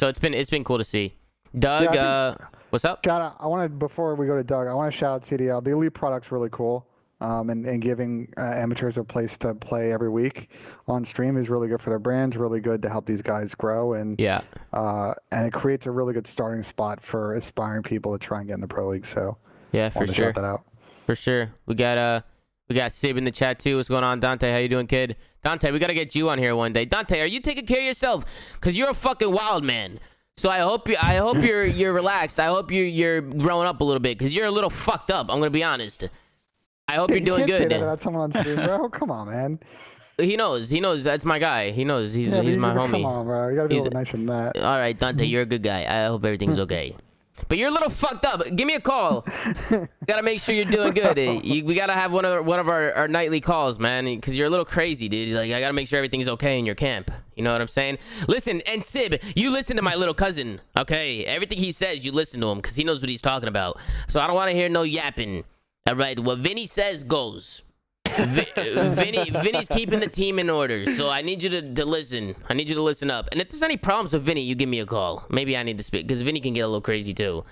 it's been cool to see. Doug, what's up? God, before we go to Doug, I want to shout out CDL. The Elite product's really cool. And giving amateurs a place to play every week on stream is really good for their brands, really good to help these guys grow, and and it creates a really good starting spot for aspiring people to try and get in the pro league. So yeah, for sure. Shout that out. For sure. We got Sib in the chat too. What's going on, Dante? How you doing, kid? Dante, we gotta get you on here one day. Dante, are you taking care of yourself? Cause you're a fucking wild man. So I hope you're relaxed. I hope you're growing up a little bit, cause you're a little fucked up. I'm gonna be honest. I hope you're doing good. You can't say that about someone on stream, bro. Come on, man. He knows. That's my guy. He knows. He's my homie. Come on, bro. You gotta be a little nicer than that. All right, Dante, you're a good guy. I hope everything's okay. But you're a little fucked up. Give me a call. Gotta make sure you're doing good. We gotta have one of our nightly calls, man, because you're a little crazy, dude. Like, I gotta make sure everything's okay in your camp. You know what I'm saying? Listen, and Sib, you listen to my little cousin, okay? Everything he says, you listen to him, because he knows what he's talking about. So I don't want to hear no yapping. All right, what Vinny says goes. Vinny's keeping the team in order, so I need you to listen. I need you to listen up. And if there's any problems with Vinny, you give me a call. Maybe I need to speak, because Vinny can get a little crazy too.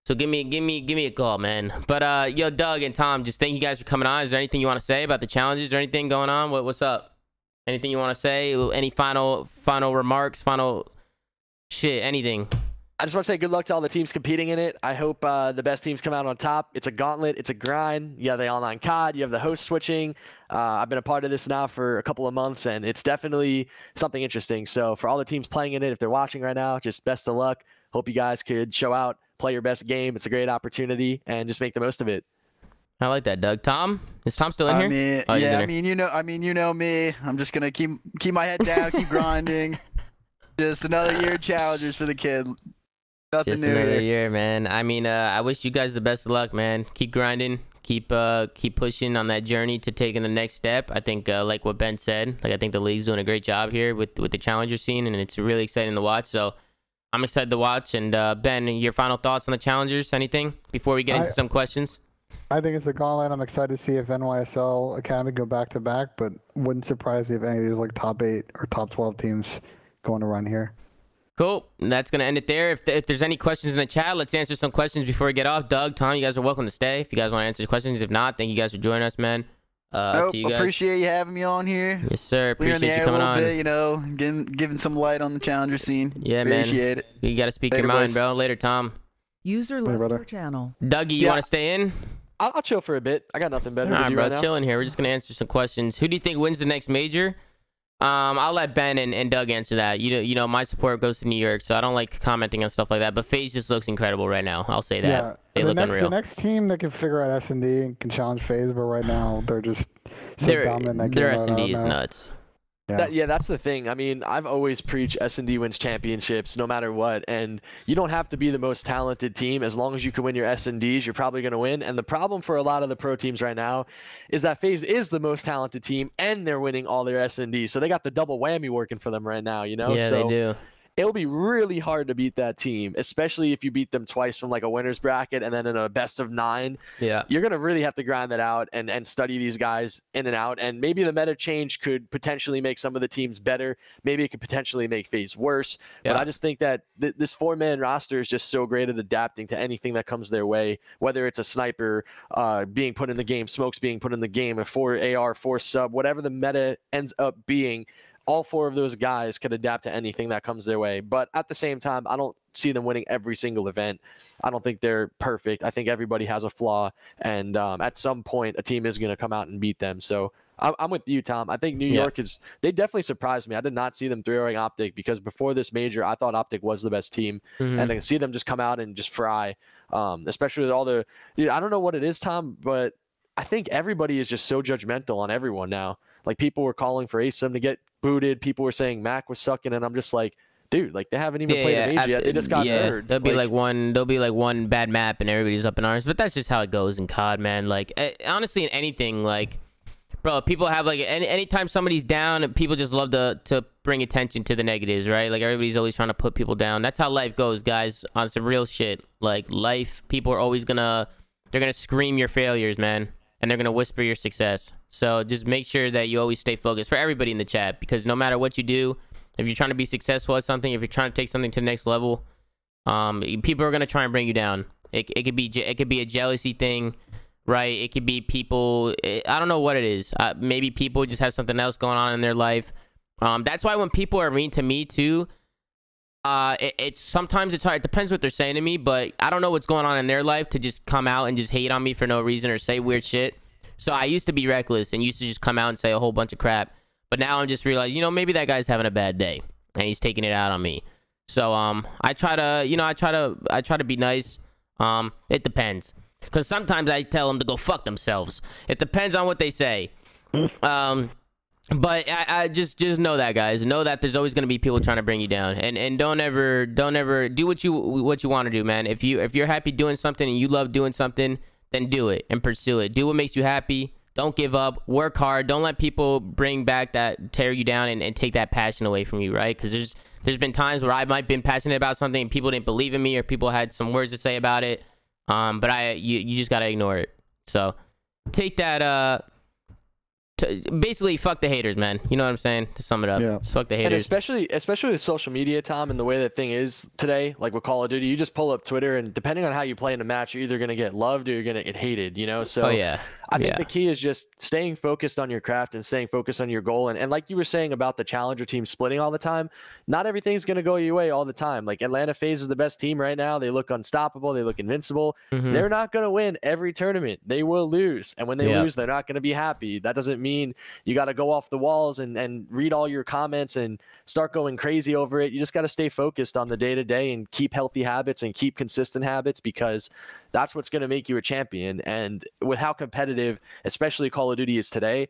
So give me a call, man. But yo, Doug and Tom, just thank you guys for coming on. Is there anything you want to say about the challenges or anything going on? What's up? Anything you want to say? Any final remarks? Final shit? Anything? I just want to say good luck to all the teams competing in it. I hope the best teams come out on top. It's a gauntlet. It's a grind. You have the online COD. You have the host switching. I've been a part of this now for a couple of months, and it's definitely something interesting. So for all the teams playing in it, if they're watching right now, just best of luck. Hope you guys could show out, play your best game. It's a great opportunity, and just make the most of it. I like that, Doug. Tom? Is Tom still in here? Yeah, I mean, you know me. I'm just gonna keep my head down, keep grinding. Just another year of challengers for the kid. Just another year, man. I mean, I wish you guys the best of luck, man. Keep grinding. Keep pushing on that journey to taking the next step. I think, like what Ben said, I think the league's doing a great job here with the challenger scene, and it's really exciting to watch. So I'm excited to watch. And Ben, your final thoughts on the challengers? Anything before we get into some questions? I think it's a gauntlet. I'm excited to see if NYSL Academy go back to back, but wouldn't surprise me if any of these like top 8 or top 12 teams going to run here. Cool. That's going to end it there. If there's any questions in the chat, let's answer some questions before we get off. Doug, Tom, you guys are welcome to stay if you guys want to answer questions. If not, thank you guys for joining us, man. Appreciate you having me on here. Yes, sir. Appreciate you coming on. Bit, you know, giving some light on the challenger scene. Yeah, appreciate it. You got to speak your mind, bro. Later, Tom. User left your channel. Dougie, you want to stay in? I'll chill for a bit. I got nothing better to do bro, right now. Chill in here. We're just going to answer some questions. Who do you think wins the next major? I'll let Ben and Doug answer that. You know, my support goes to New York, so I don't like commenting on stuff like that. But FaZe just looks incredible right now. I'll say that. Yeah, they look unreal. The next team that can figure out S&D and can challenge FaZe, but right now they're just dumb and their S&D is nuts. Yeah. That's the thing. I mean, I've always preached S&D wins championships no matter what, and you don't have to be the most talented team. As long as you can win your S&Ds, you're probably going to win. And the problem for a lot of the pro teams right now is that FaZe is the most talented team, and they're winning all their S&Ds. So they got the double whammy working for them right now, you know? Yeah, so they do. it'll be really hard to beat that team, especially if you beat them twice from like a winner's bracket and then in a best of 9. Yeah. You're going to really have to grind that out and study these guys in and out. And maybe the meta change could potentially make some of the teams better. Maybe it could potentially make FaZe worse. Yeah. But I just think that this 4-man roster is just so great at adapting to anything that comes their way, whether it's a sniper being put in the game, smokes being put in the game, a 4 AR, 4 sub, whatever the meta ends up being. All 4 of those guys could adapt to anything that comes their way. But at the same time, I don't see them winning every single event. I don't think they're perfect. I think everybody has a flaw. And at some point, a team is going to come out and beat them. So I'm with you, Tom. I think New York they definitely surprised me. I did not see them throwing Optic because before this major, I thought Optic was the best team. And I can see them just come out and just fry, especially with all the – dude, I don't know what it is, Tom, but I think everybody is just so judgmental on everyone now. Like, people were calling for ASIM to get booted. People were saying Mac was sucking, and I'm just like, dude, like, they haven't even played a major yet. They just got nerd. There'll be like one bad map and everybody's up in arms, but that's just how it goes in COD, man. Like, honestly, in anything, like, bro, people have like anytime somebody's down, people just love to bring attention to the negatives, right? Like, everybody's always trying to put people down. That's how life goes, guys. On some real shit, like, life, people are always they're gonna scream your failures, man. And they're going to whisper your success. So just make sure that you always stay focused for everybody in the chat, because no matter what you do, if you're trying to be successful at something, if you're trying to take something to the next level, people are going to try and bring you down. It could be a jealousy thing, right? It could be people. I don't know what it is. Maybe people just have something else going on in their life. That's why when people are mean to me too, sometimes it's hard. It depends what they're saying to me, but I don't know what's going on in their life to just come out and just hate on me for no reason or say weird shit. So I used to be reckless and used to just come out and say a whole bunch of crap, but now I'm just realizing, maybe that guy's having a bad day and he's taking it out on me. So I try to be nice. It depends, because sometimes I tell them to go fuck themselves. It depends on what they say. But I just know that, guys. Know that there's always going to be people trying to bring you down, and don't ever do what you want to do, man. If you're happy doing something and you love doing something, then do it and pursue it. Do what makes you happy. Don't give up. Work hard. Don't let people tear you down and take that passion away from you, right? Because there's been times where I might have been passionate about something and people didn't believe in me, or people had some words to say about it. But you just gotta ignore it. So take that. Basically, fuck the haters, man. You know what I'm saying? To sum it up, just fuck the haters. And especially with social media, Tom, and the way that thing is today, like with Call of Duty, you just pull up Twitter, and depending on how you play in a match, you're either gonna get loved or you're gonna get hated. So I think the key is just staying focused on your craft and staying focused on your goal. And like you were saying about the challenger team splitting all the time, not everything's gonna go your way all the time. Like, Atlanta FaZe is the best team right now. They look unstoppable. They look invincible. They're not gonna win every tournament. They will lose, and when they lose, they're not gonna be happy. That doesn't mean you got to go off the walls and read all your comments and start going crazy over it. You just got to stay focused on the day-to-day and keep healthy habits and keep consistent habits, because that's what's going to make you a champion. And with how competitive, especially Call of Duty is today,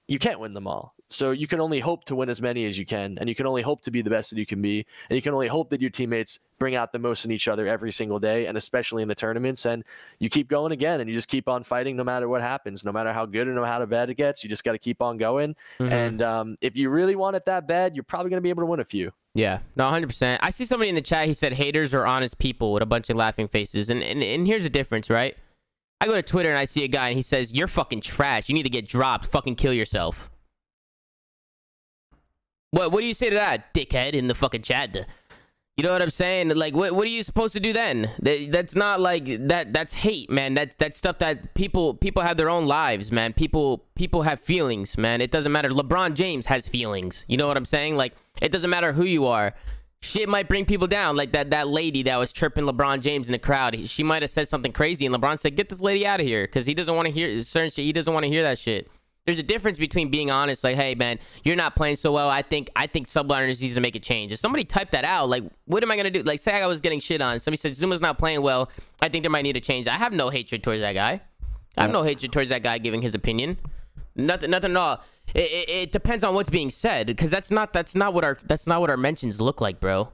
you can't win them all. So you can only hope to win as many as you can, and you can only hope to be the best that you can be, and you can only hope that your teammates bring out the most in each other every single day, and especially in the tournaments. And you keep going again, and you just keep on fighting no matter what happens, no matter how good or no matter how bad it gets. You just got to keep on going. And if you really want it that bad, you're probably going to be able to win a few. Yeah, no, 100%. I see somebody in the chat, he said haters are honest people with a bunch of laughing faces. And here's the difference, right? I go to Twitter and I see a guy and he says, you're fucking trash. You need to get dropped. Fucking kill yourself. What do you say to that, dickhead, in the fucking chat? You know what I'm saying? Like, what are you supposed to do then? That's not like that. That's hate, man. That's stuff that people have their own lives, man. People have feelings, man. It doesn't matter. LeBron James has feelings. You know what I'm saying? Like, it doesn't matter who you are. Shit might bring people down. Like that lady that was chirping LeBron James in the crowd. She might have said something crazy, and LeBron said, "Get this lady out of here," because he doesn't want to hear certain shit. He doesn't want to hear that shit. There's a difference between being honest, like, hey, man, you're not playing so well. I think Subliners needs to make a change. If somebody typed that out, like, what am I going to do? Like, say I was getting shit on. Somebody said, Zoomaa's not playing well. I think there might need a change. I have no hatred towards that guy. I have no hatred towards that guy giving his opinion. Nothing at all. It depends on what's being said, because that's not what our mentions look like, bro.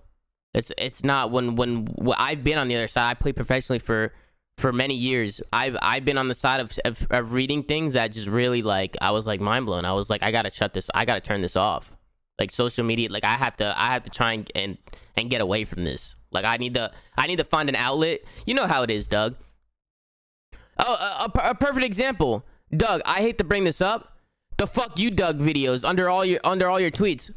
It's not when I've been on the other side. I played professionally for many years. I've been on the side of reading things that just really, like, I was like mind blown. I was like, I gotta turn this off. Like social media, like I have to try and get away from this. Like I need to find an outlet. You know how it is, Doug. Oh, a perfect example, Doug. I hate to bring this up. The fuck you, Doug videos under all your tweets,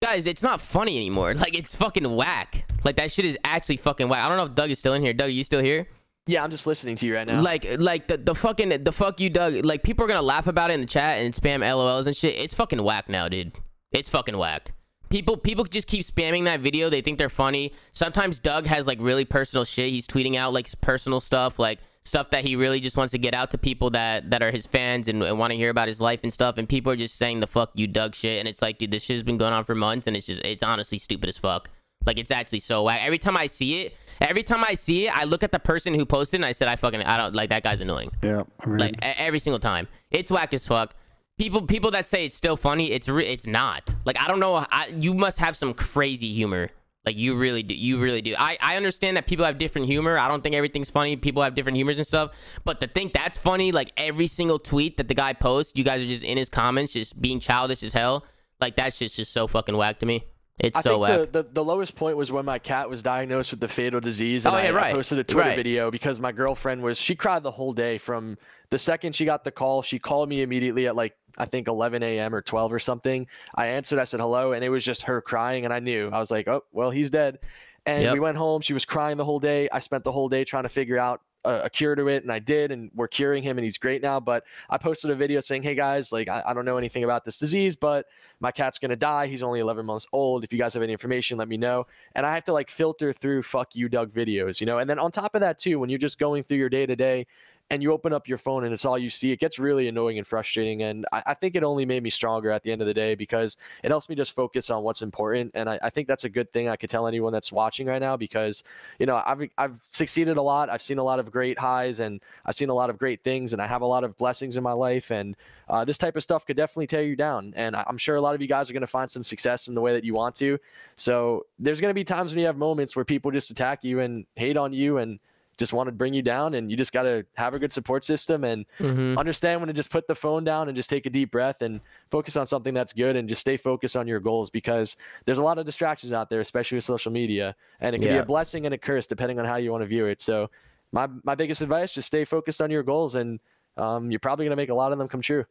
guys. It's not funny anymore. Like it's fucking whack. Like that shit is actually fucking whack. I don't know if Doug is still in here. Doug, are you still here? Yeah, I'm just listening to you right now. Like the fuck you, Doug. Like people are gonna laugh about it in the chat and spam LOLs and shit. It's fucking whack now, dude. It's fucking whack. People just keep spamming that video. They think they're funny. Sometimes Doug has like really personal shit. He's tweeting out like personal stuff, like stuff that he really just wants to get out to people that are his fans and want to hear about his life and stuff. And people are just saying the fuck you, Doug shit. And it's like, dude, this shit has been going on for months, and it's honestly stupid as fuck. Like it's actually so whack. Every time I see it, I look at the person who posted and I said, I don't like that guy's annoying. Yeah. Like every single time, it's whack as fuck. People that say it's still funny, it's not. Like I don't know, you must have some crazy humor. Like you really do. I understand that people have different humor. I don't think everything's funny. People have different humors and stuff. But to think that's funny, like every single tweet that the guy posts, you guys are just in his comments, just being childish as hell. Like that shit's just so fucking whack to me. It's so whack. The lowest point was when my cat was diagnosed with the fatal disease, and I posted a Twitter video because my girlfriend she cried the whole day from the second she got the call. She called me immediately at like, I think 11 a.m. or 12 or something. I answered, I said hello, and it was just her crying, and I knew. I was like, oh, well, he's dead. And we went home. She was crying the whole day. I spent the whole day trying to figure out a cure to it, and I did, and we're curing him, and he's great now. But I posted a video saying, hey guys, like I don't know anything about this disease, but my cat's gonna die. He's only 11 months old. If you guys have any information, let me know. And I have to like filter through fuck you, Doug videos, you know. And then on top of that too, when you're just going through your day-to-day and you open up your phone and it's all you see, it gets really annoying and frustrating. And I think it only made me stronger at the end of the day because it helps me just focus on what's important. And I think that's a good thing I could tell anyone that's watching right now, because, you know, I've succeeded a lot. I've seen a lot of great highs, and I've seen a lot of great things, and I have a lot of blessings in my life. And this type of stuff could definitely tear you down. And I'm sure a lot of you guys are going to find some success in the way that you want to. So there's going to be times when you have moments where people just attack you and hate on you and just want to bring you down, and you just got to have a good support system and understand when to just put the phone down and just take a deep breath and focus on something that's good, and just stay focused on your goals, because there's a lot of distractions out there, especially with social media, and it can be a blessing and a curse depending on how you want to view it. So my biggest advice, just stay focused on your goals, and you're probably going to make a lot of them come true.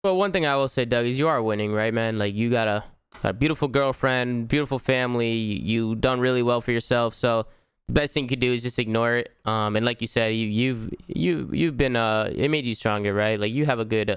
Well, one thing I will say, Doug, is you are winning, right, man? Like you got a beautiful girlfriend, beautiful family, you done really well for yourself. So best thing you could do is just ignore it. And like you said, you've been it made you stronger, right? Like you have a good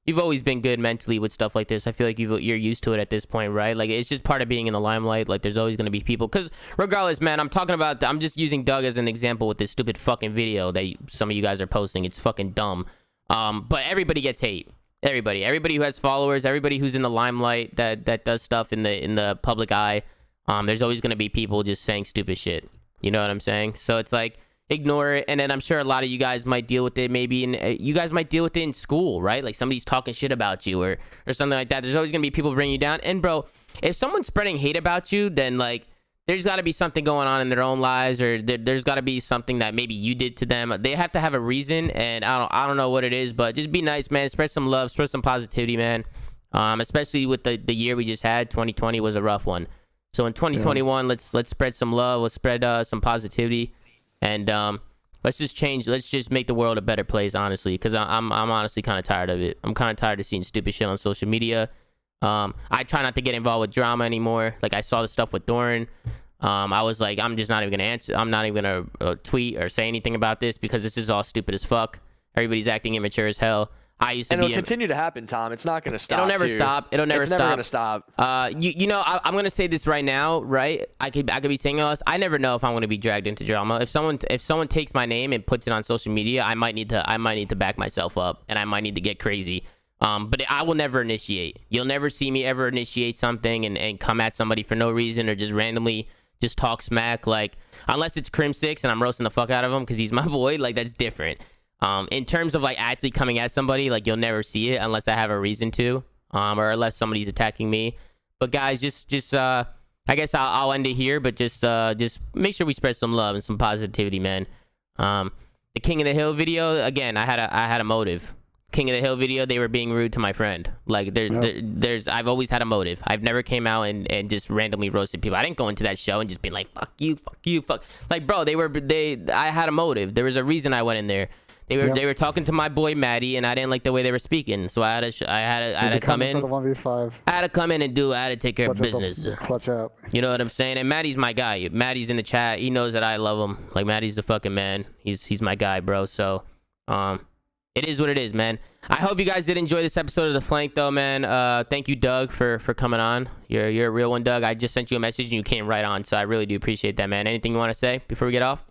you've always been good mentally with stuff like this. I feel like you're used to it at this point, right? Like it's just part of being in the limelight. Like there's always going to be people, because regardless, man, I'm just using Doug as an example with this stupid fucking video that some of you guys are posting. It's fucking dumb. But everybody gets hate. Everybody who has followers, everybody who's in the limelight that does stuff in the public eye, there's always going to be people just saying stupid shit. You know what I'm saying? So it's like, ignore it. And then I'm sure a lot of you guys might deal with it. Maybe you guys might deal with it in school, right? Like somebody's talking shit about you or something like that. There's always gonna be people bringing you down. And bro, if someone's spreading hate about you, then like there's got to be something going on in their own lives, or there's got to be something that maybe you did to them. They have to have a reason, and I don't know what it is, but just be nice, man. Spread some love, spread some positivity, man. Especially with the year we just had. 2020 was a rough one. So in 2021, let's spread some love. Let's spread some positivity, and let's just make the world a better place, honestly, because I'm honestly kind of tired of it. I'm kind of tired of seeing stupid shit on social media. I try not to get involved with drama anymore. Like I saw the stuff with Doran. I was like, I'm just not even gonna answer. I'm not even gonna tweet or say anything about this, because this is all stupid as fuck. Everybody's acting immature as hell. I used to and it'll continue to happen, Tom. It's not going to stop. It'll never stop. It'll never stop. It's never going to stop. You know, I'm going to say this right now, right? I could be saying all this. I never know if I'm going to be dragged into drama. If someone takes my name and puts it on social media, I might need to back myself up, and I might need to get crazy. But I will never initiate. You'll never see me ever initiate something and come at somebody for no reason, or just randomly just talk smack. Like, unless it's Crim 6 and I'm roasting the fuck out of him because he's my boy, like that's different. In terms of like actually coming at somebody, like you'll never see it unless I have a reason to, or unless somebody's attacking me. But guys, just I guess I'll end it here, but just make sure we spread some love and some positivity, man. The King of the Hill video, again, I had a motive. King of the Hill video, they were being rude to my friend. Like there's I've always had a motive. I've never came out and just randomly roasted people. I didn't go into that show and just be like, fuck you, fuck. Like, bro, I had a motive. There was a reason I went in there. They were talking to my boy Maddie, and I didn't like the way they were speaking, so I had to come in. I had to come in and I had to take care of business. Clutch out. You know what I'm saying? And Maddie's my guy. Maddie's in the chat. He knows that I love him. Like, Maddie's the fucking man. He's my guy, bro. So, it is what it is, man. I hope you guys did enjoy this episode of The Flank, though, man. Thank you, Doug, for coming on. You're a real one, Doug. I just sent you a message and you came right on, so I really do appreciate that, man. Anything you want to say before we get off?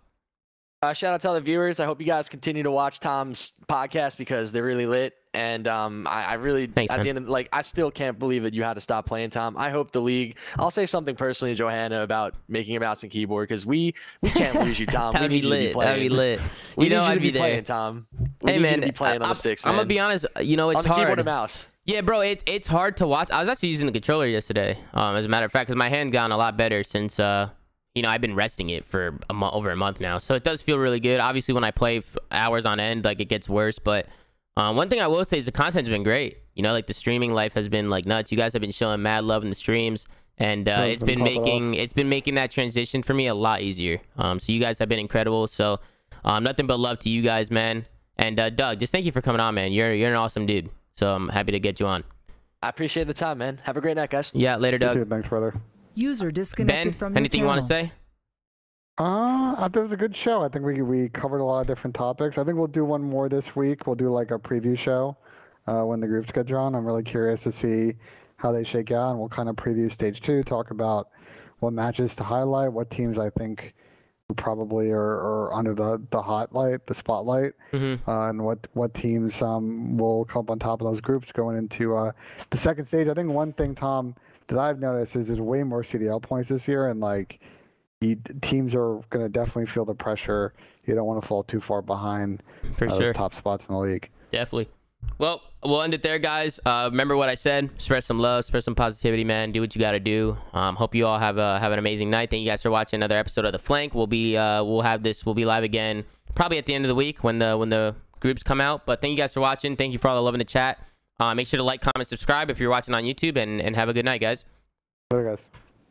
Shout out to all the viewers. I hope you guys continue to watch Tom's podcast because they're really lit. And I really, Thanks, at man. the end of, like, I still can't believe that you had to stop playing, Tom. I hope the league. I'll say something personally to Johanna about making a mouse and keyboard because we can't lose you, Tom. That'd be lit. That'd be lit. We need I'd you to be be playing, Tom. We hey, need man, you to be playing on the sticks, man. I'm gonna be honest. You know, it's on the hard. keyboard and mouse. Yeah, bro, it's hard to watch. I was actually using the controller yesterday. As a matter of fact, because my hand gotten a lot better since you know, I've been resting it for over a month now, so it does feel really good. Obviously, when I play hours on end, like, it gets worse. But one thing I will say is the content's been great. You know, like, the streaming life has been like nuts. You guys have been showing mad love in the streams, and it's been making that transition for me a lot easier. So you guys have been incredible. So nothing but love to you guys, man. And Doug, just thank you for coming on, man. You're an awesome dude. So I'm happy to get you on. I appreciate the time, man. Have a great night, guys. Yeah, later, Doug. Thanks, brother. User disconnected from your anything you want to say? I thought it was a good show. I think we covered a lot of different topics. I think we'll do one more this week. We'll do like a preview show when the groups get drawn. I'm really curious to see how they shake out, and we'll kind of preview stage 2, talk about what matches to highlight, what teams I think probably are under the spotlight, and what teams will come up on top of those groups going into the second stage. I think one thing, Tom, that I've noticed is there's way more CDL points this year, and like teams are going to definitely feel the pressure. You don't want to fall too far behind those top spots in the league. Definitely. Well, we'll end it there, guys. Remember what I said. Spread some love, spread some positivity, man. Do what you got to do. Hope you all have an amazing night. Thank you guys for watching another episode of The Flank. We'll be live again probably at the end of the week when the groups come out. But thank you guys for watching. Thank you for all the love in the chat. Make sure to like, comment, subscribe if you're watching on YouTube, and have a good night, guys. Later, guys.